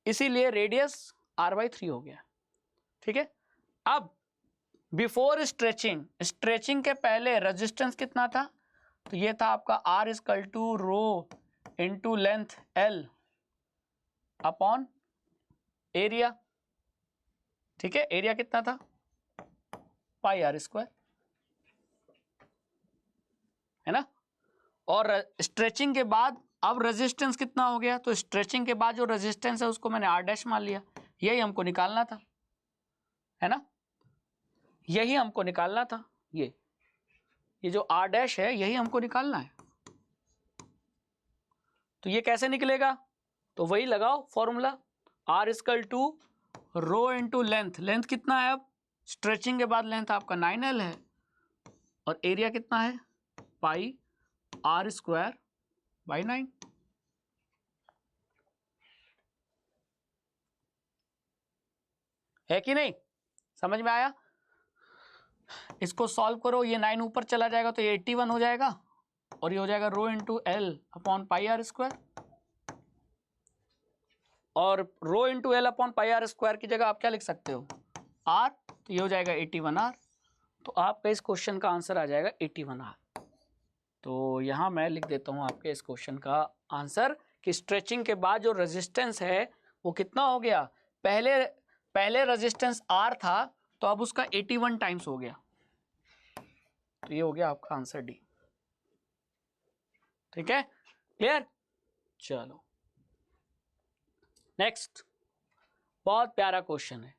इसीलिए रेडियस आर बाई थ्री हो गया। ठीक है, अब बिफोर स्ट्रेचिंग, स्ट्रेचिंग के पहले रेजिस्टेंस कितना था, तो ये था आपका R equal to rho into length L upon area. ठीक है, एरिया कितना था पाई आर स्क्वायर, है ना। और स्ट्रेचिंग के बाद अब रेजिस्टेंस कितना हो गया, तो स्ट्रेचिंग के बाद जो रेजिस्टेंस है उसको मैंने आर डैश मान लिया, यही हमको निकालना था, है ना, यही हमको निकालना था, ये जो आर डैश है यही हमको निकालना है। तो ये कैसे निकलेगा, तो वही लगाओ formula, R equal to rho into length, length कितना है अब स्ट्रेचिंग के बाद लेंथ आपका 9L है, और एरिया कितना है पाई आर स्क्वायर बाई 9। है कि नहीं, समझ में आया। इसको सॉल्व करो, ये 9 ऊपर चला जाएगा तो ये 81 हो जाएगा, और ये हो जाएगा rho into L upon pi R square, और rho into L upon pi R square की जगह आप क्या लिख सकते हो आर, तो ये हो जाएगा 81 आर, तो आपका इस क्वेश्चन का आंसर आ जाएगा 81 आर। तो यहाँ मैं लिख देता हूँ आपके इस क्वेश्चन का आंसर कि स्ट्रेचिंग के बाद जो रेजिस्टेंस है वो कितना हो गया, पहले रेजिस्टेंस आर था तो अब उसका 81 टाइम्स हो गया, तो ये हो गया आपका आंसर डी। ठीक है, क्लियर। चलो नेक्स्ट, बहुत प्यारा क्वेश्चन है।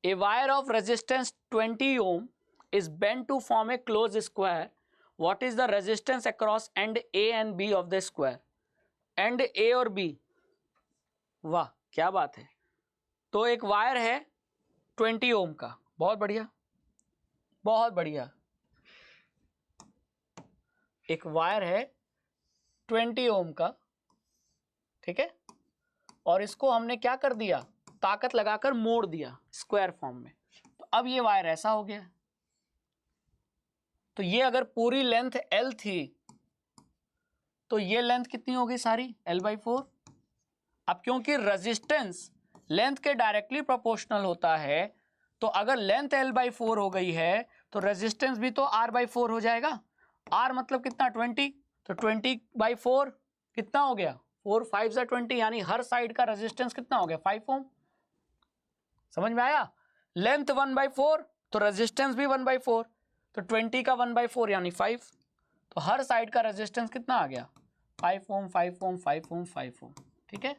A wire of resistance 20 ohm is bent to form a close square, what is the resistance across end A and B of the square, and A और B, वाह क्या बात है। तो एक वायर है 20 ओम का, बहुत बढ़िया बहुत बढ़िया, एक वायर है 20 ओम का, ठीक है, और इसको हमने क्या कर दिया, ताकत लगाकर मोड़ दिया स्क्वायर फॉर्म में, तो अब ये वायर ऐसा हो गया। तो ये अगर पूरी लेंथ L थी तो ये लेंथ कितनी होगी सारी L/4। अब क्योंकि रेजिस्टेंस लेंथ के डायरेक्टली प्रोपोर्शनल होता है, तो अगर लेंथ L/4 हो गई है तो रेजिस्टेंस भी तो R/4 हो जाएगा। R मतलब कितना 20, तो 20/4 कितना हो गया 4 5 20, यानी हर साइड का रेजिस्टेंस कितना हो गया 5 ओम। समझ में आया, लेंथ 1/4 तो रेजिस्टेंस भी 1/4, तो 20 का 1/4 यानी 5, तो हर साइड का रेजिस्टेंस कितना आ गया 5 ओम 5 ओम 5 ओम 5 ओम। ठीक है,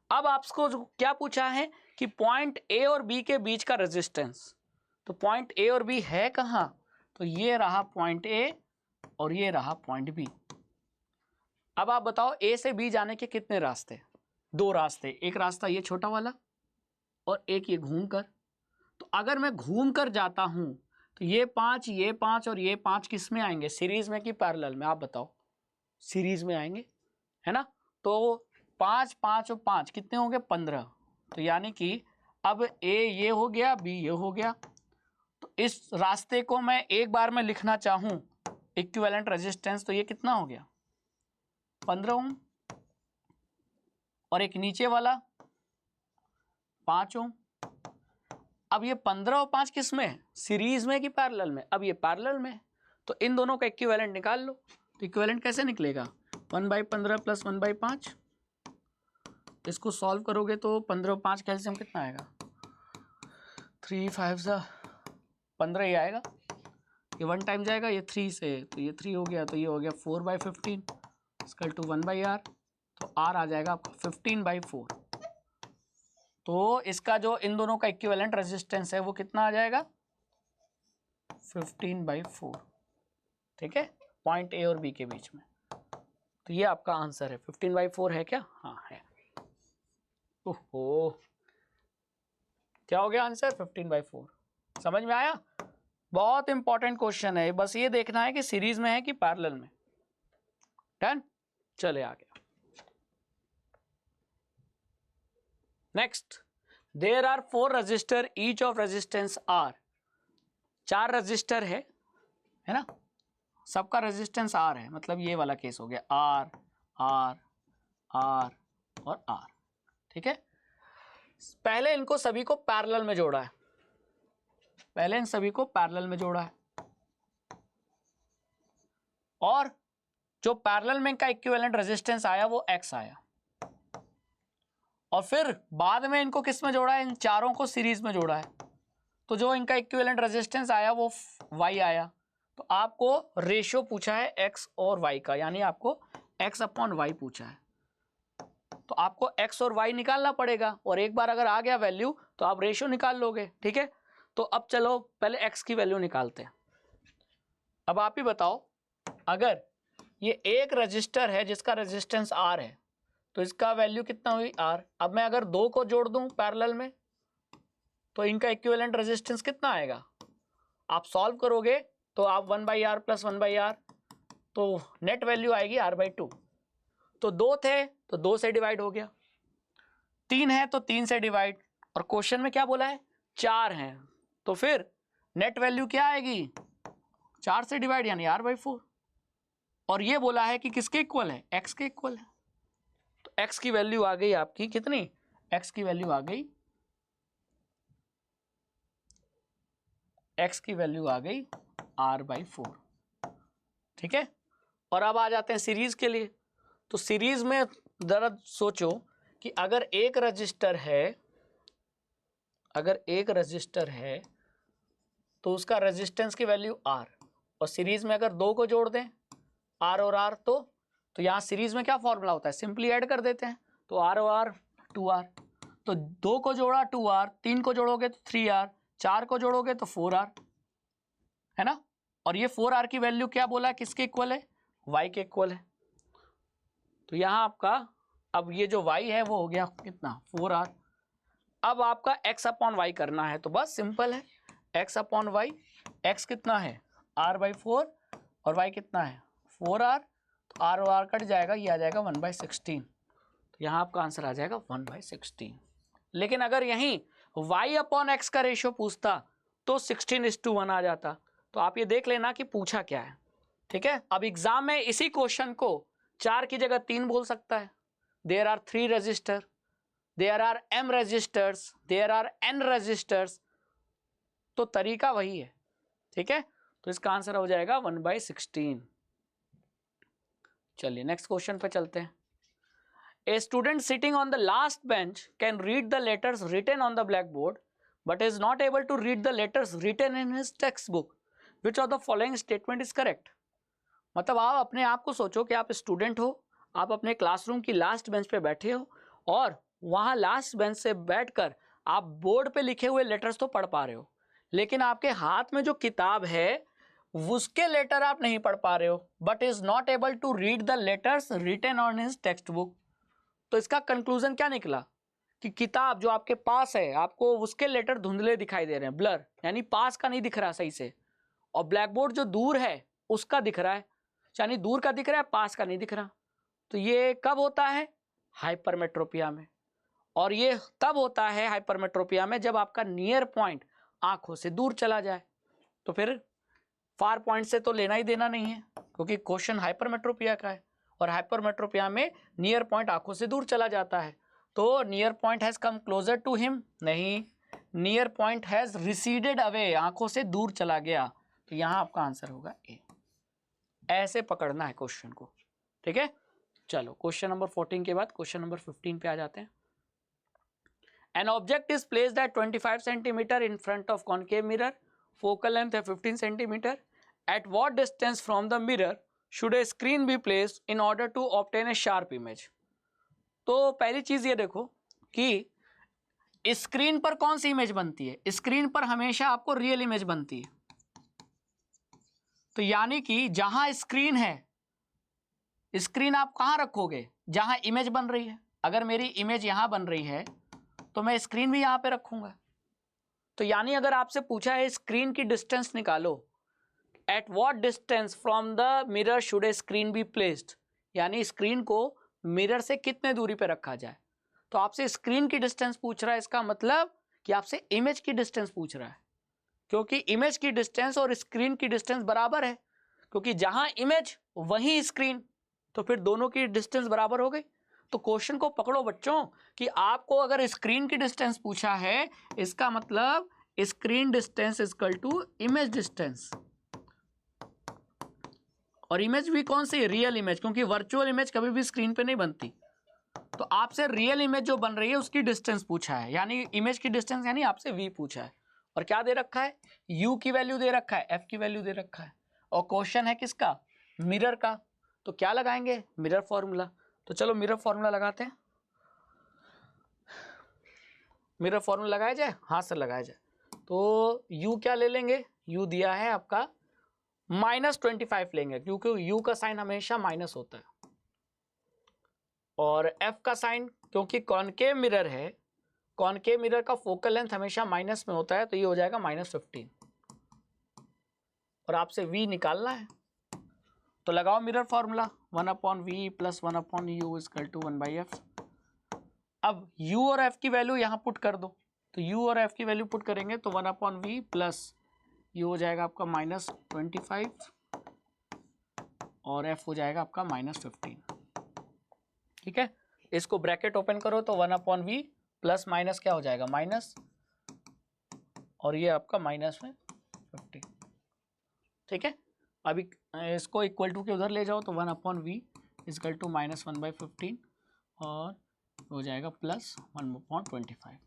अब आपको क्या पूछा है कि पॉइंट ए और बी के बीच का रेजिस्टेंस, तो पॉइंट ए और बी है कहाँ, तो ये रहा पॉइंट ए और ये रहा पॉइंट बी। अब आप बताओ ए से बी जाने के कितने रास्ते, दो रास्ते, एक रास्ता ये छोटा वाला और एक ये घूमकर। तो अगर मैं घूमकर जाता हूं तो ये 5 और ये 5 किस में आएंगे, सीरीज में कि पैरेलल में, आप बताओ। सीरीज में आएंगे, है ना। तो 5 5 और 5 कितने होंगे 15, तो यानी कि अब ए ये हो गया बी ये हो गया, इस रास्ते को मैं एक बार में लिखना चाहूं इक्विवेलेंट रेजिस्टेंस, तो ये कितना हो गया 15 ओम, और एक नीचे वाला 5 ओम। अब ये 15 और 5 किस में है, सीरीज में कि पैरेलल में? अब ये पैरेलल में, तो इन दोनों का इक्विवेलेंट निकाल लो। तो इक्विवेलेंट कैसे निकलेगा, 1/15 प्लस 1/5। इसको सॉल्व करोगे तो 15 और 5 का एलसीएम कितना आएगा, 3 5 15 ही आएगा। ये 1 टाइम जाएगा, ये 3 से, तो ये 3 हो गया, तो ये हो गया 4/15 इक्वल टू 1/r। तो r आ जाएगा आपका 15/4। तो इसका जो इन दोनों का इक्विवेलेंट रेजिस्टेंस है वो कितना आ जाएगा 15/4। ठीक है, पॉइंट ए और बी के बीच में। तो ये आपका आंसर है 15/4 है क्या? हाँ है। ओहो, क्या हो गया आंसर 15/4। समझ में आया? बहुत इंपॉर्टेंट क्वेश्चन है, बस ये देखना है कि सीरीज में है कि पैरेलल में। डन, चले आगे। Next, there are 4 resistor, each of resistance are. 4 resistor है ना, सबका रेजिस्टेंस आर है, मतलब ये वाला केस हो गया आर आर आर और आर। ठीक है, पहले इनको सभी को पैरेलल में जोड़ा है, पहले इन सभी को पैरेलल में जोड़ा है, और जो पैरेलल में इनका इक्विवेलेंट रेजिस्टेंस आया वो एक्स आया, और फिर बाद में इनको किस में जोड़ा है, इन चारों को सीरीज में जोड़ा है, तो जो इनका इक्विवेलेंट रेजिस्टेंस आया वो वाई आया। तो आपको रेशियो पूछा है एक्स और वाई का, यानी आपको एक्स अपॉन वाई पूछा है, तो आपको एक्स और वाई निकालना पड़ेगा, और एक बार अगर आ गया वैल्यू तो आप रेशियो निकाल लोगे। ठीक है, तो अब चलो पहले एक्स की वैल्यू निकालते हैं। अब आप ही बताओ, अगर ये एक रजिस्टर है जिसका रेजिस्टेंस आर है, तो इसका वैल्यू कितना हुई आर। अब मैं अगर 2 को जोड़ दूं पैरेलल में, तो इनका इक्विवेलेंट रेजिस्टेंस कितना आएगा, आप सॉल्व करोगे तो आप 1/r प्लस 1/r, तो नेट वैल्यू आएगी r/2। तो 2 थे तो 2 से डिवाइड हो गया, 3 है तो 3 से डिवाइड, और क्वेश्चन में क्या बोला है 4 हैं, तो फिर नेट वैल्यू क्या आएगी 4 से डिवाइड, यानी r/4। और ये बोला है कि किसके इक्वल है, x के इक्वल है, तो x की वैल्यू आ गई आपकी कितनी, x की वैल्यू आ गई, x की वैल्यू आ गई r/4। ठीक है, और अब आ जाते हैं सीरीज के लिए। तो सीरीज में जरा सोचो कि अगर एक रजिस्टर है, अगर एक रजिस्टर है तो उसका रेजिस्टेंस की वैल्यू r, और सीरीज में अगर 2 को जोड़ दें r और r, तो यहाँ सीरीज में क्या फॉर्मूला होता है, सिंपली ऐड कर देते हैं, तो r और r 2r, तो 2 को जोड़ा 2r, 3 को जोड़ोगे तो 3r, 4 को जोड़ोगे तो 4r, है ना। और ये 4r की वैल्यू क्या बोला है, किसके इक्वल है, y के इक्वल है। तो यहाँ आपका अब ये जो y है वो हो गया कितना 4r। अब आपका x अपॉन y करना है, तो बस सिंपल है, x अपॉन y, x कितना है r/4 और y कितना है 4r, तो r और r कट जाएगा, ये आ जाएगा 1/16। तो यहाँ आपका आंसर आ जाएगा 1/16। लेकिन अगर यहीं y अपॉन x का रेशियो पूछता तो 16:1 आ जाता। तो आप ये देख लेना कि पूछा क्या है। ठीक है, अब एग्जाम में इसी क्वेश्चन को 4 की जगह 3 बोल सकता है। There are 3 resistor, there are m resistors, there are n resistors, तो तरीका वही है। ठीक है, तो इसका आंसर हो जाएगा 1/16। चलिए नेक्स्ट क्वेश्चन पे चलते हैं। A student sitting on the last bench can read the letters written on the blackboard but is not able to read the letters written in his textbook. Which of the following statement is correct? मतलब आप अपने आप को सोचो कि आप student हो, आप अपने क्लासरूम की लास्ट बेंच पे बैठे हो, और वहाँ लास्ट बेंच से बैठकर आप बोर्ड पे लिखे हुए लेटर्स तो पढ़ पा रहे हो, लेकिन आपके हाथ में जो किताब है उसके लेटर आप नहीं पढ़ पा रहे हो, but is not able to read the letters written on his textbook. तो इसका कंक्लूजन क्या निकला कि किताब जो आपके पास है आपको उसके लेटर धुंधले दिखाई दे रहे हैं, ब्लर, यानी पास का नहीं दिख रहा सही से, और ब्लैक बोर्ड जो दूर है उसका दिख रहा है, यानी दूर का दिख रहा है, पास का नहीं दिख रहा। तो ये कब होता है, हाइपरमेट्रोपिया में, और ये तब होता है हाइपरमेट्रोपिया में जब आपका नियर पॉइंट आंखों से दूर चला जाए। तो फिर फार पॉइंट से तो लेना ही देना नहीं है, क्योंकि क्वेश्चन हाइपरमेट्रोपिया का है और हाइपरमेट्रोपिया में नियर पॉइंट आंखों से दूर चला जाता है। तो near point has come closer to him, नहीं, near point has receded away, आंखों से दूर चला गया। तो यहां आपका आंसर होगा ए। ऐसे पकड़ना है क्वेश्चन को, ठीक है। चलो क्वेश्चन नंबर 14 के बाद क्वेश्चन नंबर 15 पे आ जाते हैं। An object is placed at 25 centimetre in front of concave mirror, focal length है 15 centimetre. At what distance from the mirror should a screen be placed in order to obtain a sharp image. तो पहली चीज ये देखो कि screen पर कौन सी image बनती है, स्क्रीन पर हमेशा आपको रियल इमेज बनती है। तो यानी कि जहां स्क्रीन है, स्क्रीन आप कहां रखोगे, जहां इमेज बन रही है। अगर मेरी इमेज यहां बन रही है तो मैं स्क्रीन भी यहां पे रखूंगा। तो यानी अगर आपसे पूछा है स्क्रीन की डिस्टेंस निकालो, eight what distance from the mirror should a screen be placed, यानी स्क्रीन को मिरर से कितने दूरी पे रखा जाए। तो आपसे स्क्रीन की डिस्टेंस पूछ रहा है, इसका मतलब कि आपसे इमेज की डिस्टेंस पूछ रहा है, क्योंकि इमेज की डिस्टेंस और स्क्रीन की डिस्टेंस बराबर है, क्योंकि जहां इमेज वहीं स्क्रीन, तो फिर दोनों की डिस्टेंस बराबर हो गई। तो क्वेश्चन को पकड़ो बच्चों कि आपको अगर स्क्रीन की डिस्टेंस पूछा है, इसका मतलब screen distance is equal to image distance. और इमेज भी कौन सी, रियल इमेज, क्योंकि वर्चुअल इमेज कभी भी स्क्रीन पे नहीं बनती। तो आपसे रियल इमेज जो बन रही है उसकी डिस्टेंस पूछा है, यानी इमेज की डिस्टेंस, यानी आपसे v पूछा है। और क्या दे रखा है, u की वैल्यू दे रखा है, f की वैल्यू दे रखा है, और क्वेश्चन है किसका, मिरर का। तो क्या लगाएंगे, मिरर फॉर्मूला। तो चलो मिरर फॉर्मूला लगाते हैं। मिरर फॉर्मूला लगाया जाए, हाँ सर लगाया जाए। तो u क्या ले लेंगे, u दिया है आपका -25 लेंगे, क्योंकि u का साइन हमेशा माइनस होता है। और f का साइन, क्योंकि कॉनकेव मिरर है, कॉनकेव मिरर का फोकल लेंथ हमेशा माइनस में होता है, तो ये हो जाएगा -15। और आपसे v निकालना है, तो लगाओ mirror formula, 1/v + 1/u = 1/f। अब u और f की वैल्यू यहाँ पुट कर दो। तो u और f की वैल्यू पुट करेंगे तो 1/v + u हो जाएगा आपका -25 और f हो जाएगा आपका -15। ठीक है, इसको ब्रैकेट ओपन करो तो 1/v प्लस माइनस क्या हो जाएगा, माइनस, और ये आपका -15। ठीक है, अभी इसको इक्वल टू के उधर ले जाओ तो 1/v = -1/15 और हो जाएगा +1/25।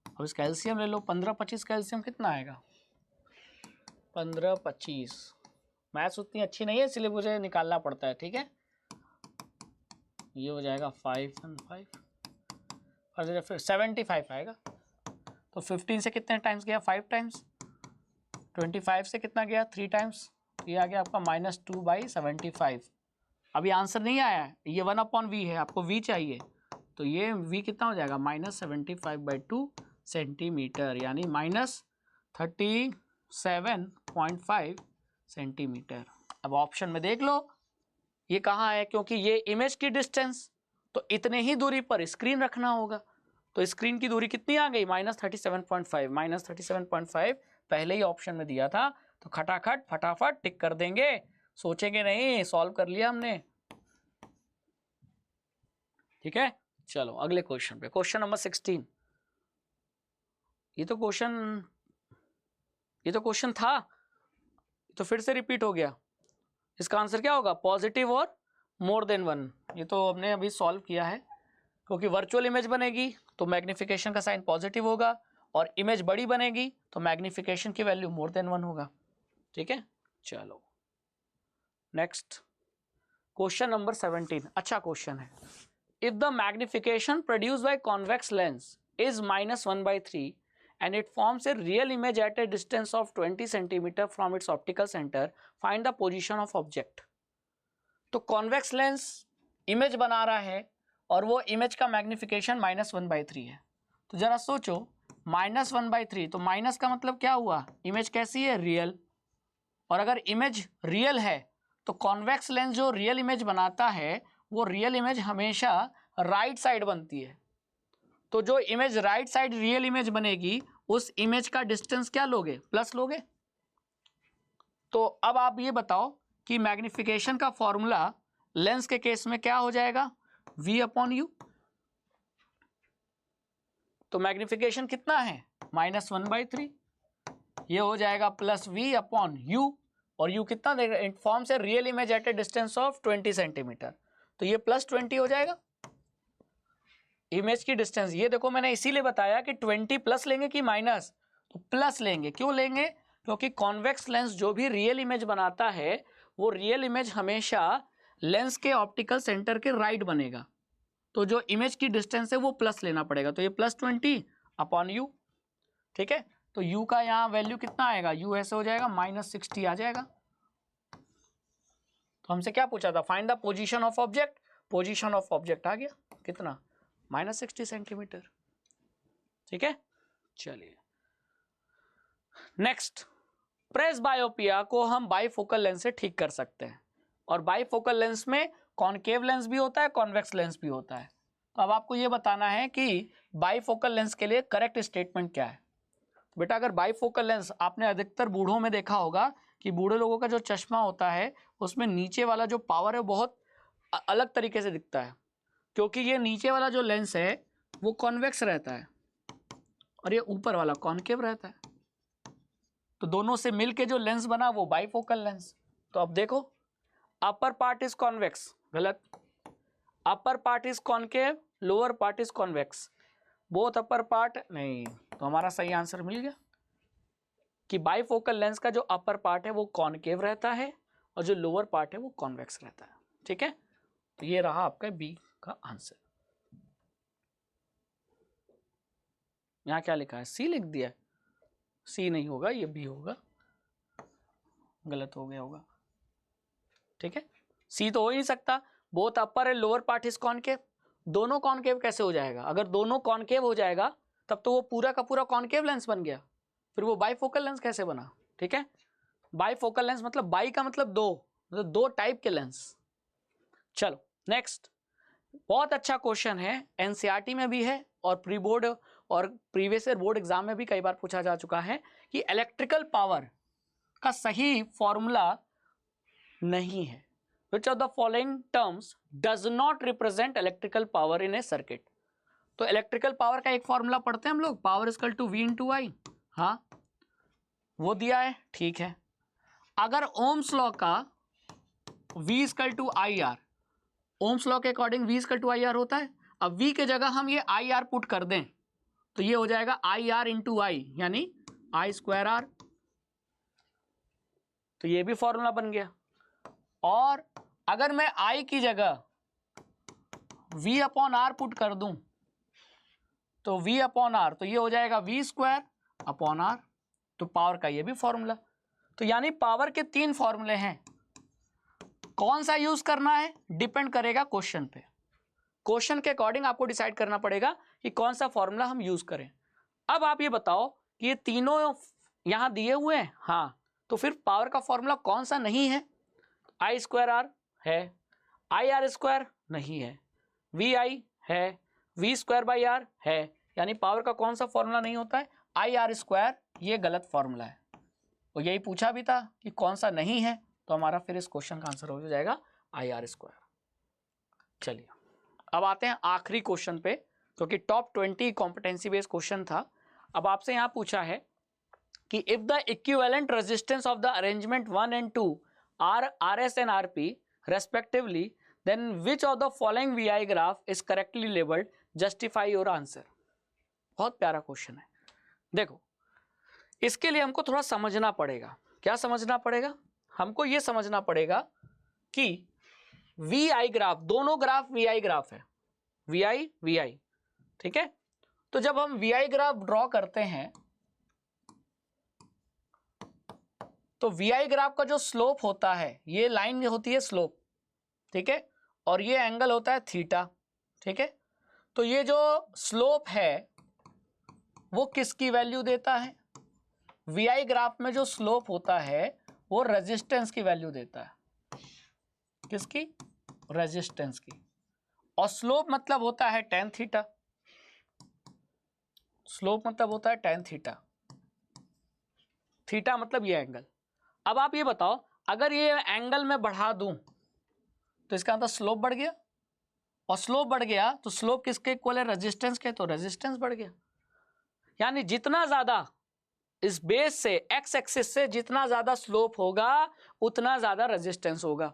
अब इस कैल्शियम ले लो, 15-25 कैल्शियम कितना आएगा, 15-25। मैथ्स उतनी अच्छी नहीं है इसलिए मुझे निकालना पड़ता है। ठीक है, ये हो जाएगा 5 और 5 और फिर 75 आएगा। तो 15 से कितने टाइम्स गया, 5 टाइम्स। 25 से कितना गया, 3 टाइम्स। ये आ गया आपका -2/75। अभी आंसर नहीं आया है, ये 1/v है, आपको v चाहिए। तो ये v कितना हो जाएगा, -75/2 सेंटीमीटर, यानी -37.5 सेंटीमीटर। अब ऑप्शन में देख लो ये कहाँ है, क्योंकि ये इमेज की डिस्टेंस, तो इतने ही दूरी पर स्क्रीन रखना होगा। तो स्क्रीन की दूरी कितनी आ गई, -37.5। -37.5 पहले ही ऑप्शन में दिया था, तो खटाखट फटाफट टिक कर देंगे, सोचेंगे नहीं, सॉल्व कर लिया हमने। ठीक है, चलो अगले क्वेश्चन पे, क्वेश्चन नंबर 16। ये तो क्वेश्चन था, तो फिर से रिपीट हो गया। इसका आंसर क्या होगा, पॉजिटिव और मोर देन 1। ये तो हमने अभी सॉल्व किया है, क्योंकि वर्चुअल इमेज बनेगी तो मैग्निफिकेशन का साइन पॉजिटिव होगा, और इमेज बड़ी बनेगी तो मैग्निफिकेशन की वैल्यू मोर देन 1 होगा। ठीक है, चलो नेक्स्ट क्वेश्चन नंबर 17। अच्छा क्वेश्चन है, if the magnification produced by convex lens is -1/3 and it forms a real image at a distance of 20 centimeter from its optical center, find the position of object। तो convex lens image बना रहा है और वो image का magnification -1/3 है। तो जरा सोचो, -1/3, तो माइनस का मतलब क्या हुआ, इमेज कैसी है, रियल। और अगर इमेज रियल है तो कॉन्वेक्स लेंस जो रियल इमेज बनाता है, वो रियल इमेज हमेशा राइट साइड बनती है। तो जो image right side real image बनेगी, उस इमेज का डिस्टेंस क्या लोगे, प्लस लोगे। तो अब आप ये बताओ कि मैग्निफिकेशन का फॉर्मूला लेंस के केस में क्या हो जाएगा, v अपॉन यू। तो मैग्निफिकेशन कितना है, -1/3, ये हो जाएगा प्लस v अपॉन यू, और u कितना देगा, फॉर्म से real image at a distance of 20 centimetre, तो ये +20 हो जाएगा इमेज की डिस्टेंस। ये देखो मैंने इसीलिए बताया कि 20 प्लस लेंगे कि माइनस, तो प्लस लेंगे। क्यों लेंगे, क्योंकि कॉन्वेक्स लेंस जो भी रियल इमेज बनाता है वो रियल इमेज हमेशा लेंस के ऑप्टिकल सेंटर के राइट बनेगा, तो जो इमेज की डिस्टेंस है वो प्लस लेना पड़ेगा, तो ये +20 अपॉन यू। ठीक है, तो u का यहाँ वैल्यू कितना आएगा, u ऐसे हो जाएगा -60 आ जाएगा। तो हमसे क्या पूछा था, find the position of object, position of object आ गया कितना, -60 सेंटीमीटर। ठीक है, चलिए नेक्स्ट, प्रेस बायोपिया को हम बाईफोकल लेंस से ठीक कर सकते हैं, और बाईफोकल लेंस में कॉनकेव लेंस भी होता है, कॉन्वेक्स लेंस भी होता है। तो अब आपको ये बताना है कि बाईफोकल लेंस के लिए करेक्ट स्टेटमेंट क्या है। बेटा अगर बाईफोकल लेंस आपने अधिकतर बूढ़ों में देखा होगा कि बूढ़े लोगों का जो चश्मा होता है उसमें नीचे वाला जो पावर है बहुत अलग तरीके से दिखता है, क्योंकि ये नीचे वाला जो लेंस है वो कॉन्वेक्स रहता है और ये ऊपर वाला कॉनकेव रहता है, तो दोनों से मिलके जो लेंस बना वो बाईफोकल लेंस। तो अब देखो, अपर पार्ट इज कॉन्वेक्स, गलत, upper part is concave, lower part is convex, both upper part नहीं, तो हमारा सही आंसर मिल गया कि बाईफोकल लेंस का जो अपर पार्ट है वो कॉनकेव रहता है और जो लोअर पार्ट है वो कॉन्वेक्स रहता है। ठीक है, तो ये रहा आपका बी का आंसर। यहाँ क्या लिखा है, सी लिख दिया है, सी नहीं होगा, ये बी होगा, गलत हो गया होगा। ठीक है, सी तो हो ही नहीं सकता, both upper and lower part is concave, दोनों कॉनकेव कैसे हो जाएगा, अगर दोनों कॉनकेव हो जाएगा तब तो वो पूरा का पूरा कॉनकेव लेंस बन गया, फिर वो बाईफोकल लेंस कैसे बना। ठीक है, बाईफोकल लेंस मतलब बाई का मतलब दो, मतलब दो टाइप के लेंस। चलो नेक्स्ट, बहुत अच्छा क्वेश्चन है, एनसीईआरटी में भी है और प्री बोर्ड और प्रीवियस ईयर बोर्ड एग्जाम में भी कई बार पूछा जा चुका है कि इलेक्ट्रिकल पावर का सही फॉर्मूला नहीं है, which of the following terms does not represent electrical power in a circuit। तो इलेक्ट्रिकल पावर का एक फॉर्मूला पढ़ते हैं हम लोग, power equal to V into I, हाँ वो दिया है, ठीक है। अगर ओम्स लॉ का V equal to I R, Ohm's law के according V equal to I R होता है, अब V के जगह हम ये आई आर पुट कर दें तो ये हो जाएगा आई आर इंटू आई, यानी आई स्क्वायर आर, तो ये भी फॉर्मूला बन गया। और अगर मैं I की जगह V अपॉन आर पुट कर दूं तो V अपॉन आर, तो ये हो जाएगा V स्क्वायर अपॉन आर, तो पावर का ये भी फॉर्मूला। तो यानी पावर के तीन फॉर्मूले हैं, कौन सा यूज करना है डिपेंड करेगा क्वेश्चन पे, क्वेश्चन के अकॉर्डिंग आपको डिसाइड करना पड़ेगा कि कौन सा फॉर्मूला हम यूज करें। अब आप ये बताओ कि ये तीनों यहां दिए हुए हैं, हाँ, तो फिर पावर का फॉर्मूला कौन सा नहीं है, आई स्क्वायर आर है, आई आर स्क्वायर नहीं है, वी आई है, वी स्क्वायर बाई आर है, यानी पावर का कौन सा फॉर्मूला नहीं होता है, आई आर स्क्वायर, ये गलत फॉर्मूला है। और यही पूछा भी था कि कौन सा नहीं है, तो हमारा फिर इस क्वेश्चन का आंसर हो जाएगा आई आर स्क्वायर। चलिए अब आते हैं आखिरी क्वेश्चन पे, क्योंकि टॉप 20 कॉम्पिटेंसी बेस्ड क्वेश्चन था। अब आपसे यहाँ पूछा है कि if the equivalent resistance of the arrangement 1 and 2 are RS and RP respectively, then which of the following VI graph is correctly labeled? Justify your answer। बहुत प्यारा क्वेश्चन है। देखो इसके लिए हमको थोड़ा समझना पड़ेगा, क्या समझना पड़ेगा, हमको ये समझना पड़ेगा कि VI ग्राफ, दोनों ग्राफ VI ग्राफ है, VI, ठीक है। तो जब हम VI ग्राफ ड्रॉ करते हैं तो VI ग्राफ का जो स्लोप होता है, ये लाइन होती है स्लोप, ठीक है, और ये एंगल होता है थीटा, ठीक है। तो ये जो स्लोप है वो किसकी वैल्यू देता है, VI ग्राफ में जो स्लोप होता है वो रेजिस्टेंस की वैल्यू देता है, किसकी, रेजिस्टेंस की, और स्लोप मतलब होता है tan थीटा, स्लोप मतलब होता है tan थीटा, थीटा मतलब ये एंगल। अब आप ये बताओ, अगर ये एंगल में बढ़ा दूं तो इसका मतलब स्लोप बढ़ गया, और स्लोप बढ़ गया तो स्लोप किसके इक्वल है? रेजिस्टेंस के, तो रेजिस्टेंस बढ़ गया। यानी जितना ज्यादा इस बेस से एक्स एक्सिस से जितना ज्यादा स्लोप होगा उतना ज्यादा रेजिस्टेंस होगा।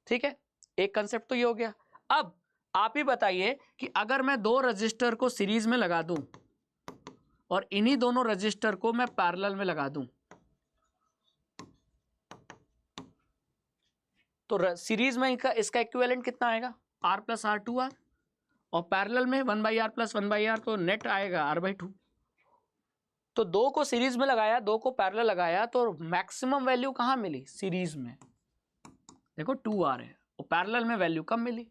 ठीक है, एक कंसेप्ट तो ये हो गया। अब आप ही बताइए कि अगर मैं दो रजिस्टर को सीरीज में लगा दूं और इन्हीं दोनों रजिस्टर को मैं पैरेलल में लगा दूं, तो सीरीज में इसका इक्विवेलेंट कितना आएगा? R प्लस R2R, और पैरेलल में 1/R प्लस 1/R, तो नेट आएगा R/2। तो दो को सीरीज में लगाया, दो को पैरेलल लगाया, तो मैक्सिमम वैल्यू कहां मिली? सीरीज में। देखो 2R है और पैरेलल में वैल्यू कम मिली।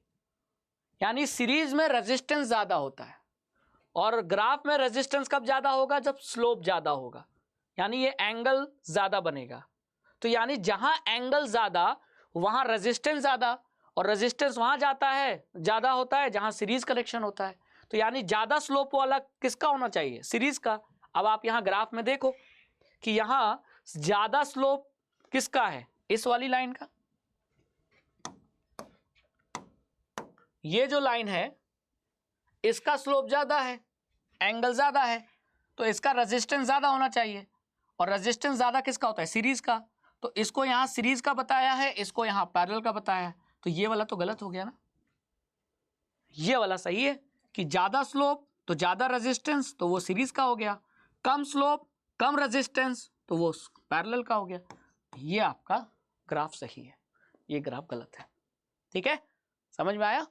यानी सीरीज में रेजिस्टेंस ज्यादा होता है, और ग्राफ में रेजिस्टेंस कब ज्यादा होगा? जब स्लोप ज्यादा होगा, यानी ये एंगल ज्यादा बनेगा। तो यानी जहां एंगल ज्यादा वहां रेजिस्टेंस ज्यादा, और रेजिस्टेंस वहां जाता है ज्यादा होता है जहां सीरीज कनेक्शन होता है। तो यानी ज्यादा स्लोप वाला किसका होना चाहिए? सीरीज का। अब आप यहां ग्राफ में देखो कि यहां ज्यादा स्लोप किसका है? इस वाली लाइन का। ये जो लाइन है इसका स्लोप ज्यादा है, एंगल ज्यादा है, तो इसका रेजिस्टेंस ज्यादा होना चाहिए, और रेजिस्टेंस ज्यादा किसका होता है? सीरीज का। तो इसको यहां सीरीज का बताया है, इसको यहां पैरेलल का बताया है, तो ये वाला तो गलत हो गया ना। ये वाला सही है कि ज्यादा स्लोप तो ज्यादा रेजिस्टेंस, तो वो सीरीज का हो गया। कम स्लोप कम रेजिस्टेंस, तो वो पैरेलल का हो गया। ये आपका ग्राफ सही है, ये ग्राफ गलत है। ठीक है, समझ में आया?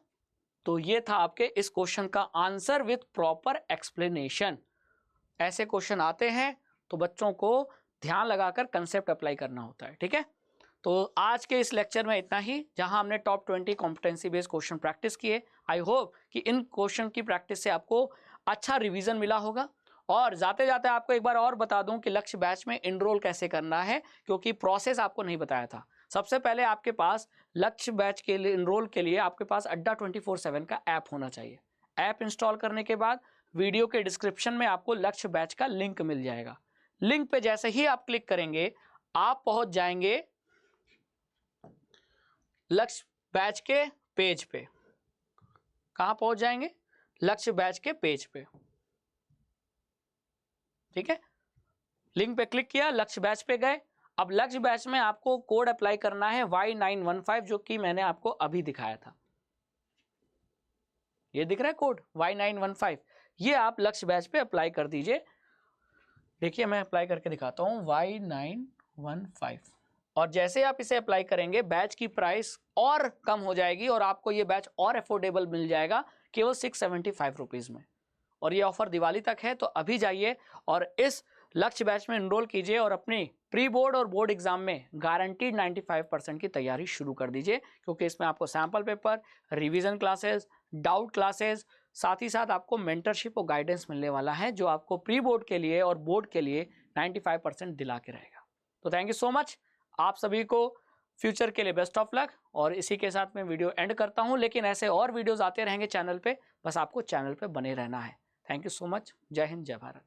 तो ये था आपके इस क्वेश्चन का आंसर विथ प्रॉपर एक्सप्लेनेशन। ऐसे क्वेश्चन आते हैं तो बच्चों को ध्यान लगाकर कंसेप्ट अप्लाई करना होता है। ठीक है, तो आज के इस लेक्चर में इतना ही, जहां हमने top 20 competency based question practice किए। आई होप कि इन क्वेश्चन की प्रैक्टिस से आपको अच्छा रिवीजन मिला होगा। और जाते जाते आपको एक बार और बता दूं कि लक्ष्य बैच में इनरोल कैसे करना है, क्योंकि प्रोसेस आपको नहीं बताया था। सबसे पहले आपके पास लक्ष्य बैच के लिए इनरोल के लिए आपके पास अड्डा 24/7 का ऐप होना चाहिए। ऐप इंस्टॉल करने के बाद वीडियो के डिस्क्रिप्शन में आपको लक्ष्य बैच का लिंक मिल जाएगा। लिंक पे जैसे ही आप क्लिक करेंगे आप पहुंच जाएंगे लक्ष्य बैच के पेज पे। कहां पहुंच जाएंगे? लक्ष्य बैच के पेज पे। ठीक है, लिंक पे क्लिक किया, लक्ष्य बैच पे गए। अब लक्ष्य बैच में आपको कोड अप्लाई करना है Y915, जो कि मैंने आपको अभी दिखाया था। ये दिख रहा है कोड Y915, ये आप लक्ष्य बैच पे अप्लाई कर दीजिए। देखिए मैं अप्लाई करके दिखाता हूं Y915, और जैसे आप इसे अप्लाई करेंगे बैच की प्राइस और कम हो जाएगी और आपको ये बैच और अफोर्डेबल मिल जाएगा केवल 675 रुपीज में। और ये ऑफर दिवाली तक है, तो अभी जाइए और इस लक्ष्य बैच में एनरोल कीजिए और अपनी प्री बोर्ड और बोर्ड एग्जाम में गारंटीड 95% की तैयारी शुरू कर दीजिए, क्योंकि इसमें आपको sample paper, revision classes, doubt classes, साथ ही साथ आपको मेंटरशिप और गाइडेंस मिलने वाला है, जो आपको प्री बोर्ड के लिए और बोर्ड के लिए 95% दिला के रहेगा। तो थैंक यू सो मच, आप सभी को फ्यूचर के लिए बेस्ट ऑफ लक। और इसी के साथ मैं वीडियो एंड करता हूं, लेकिन ऐसे और वीडियोस आते रहेंगे चैनल पे, बस आपको चैनल पे बने रहना है। थैंक यू सो मच, जय हिंद, जय भारत।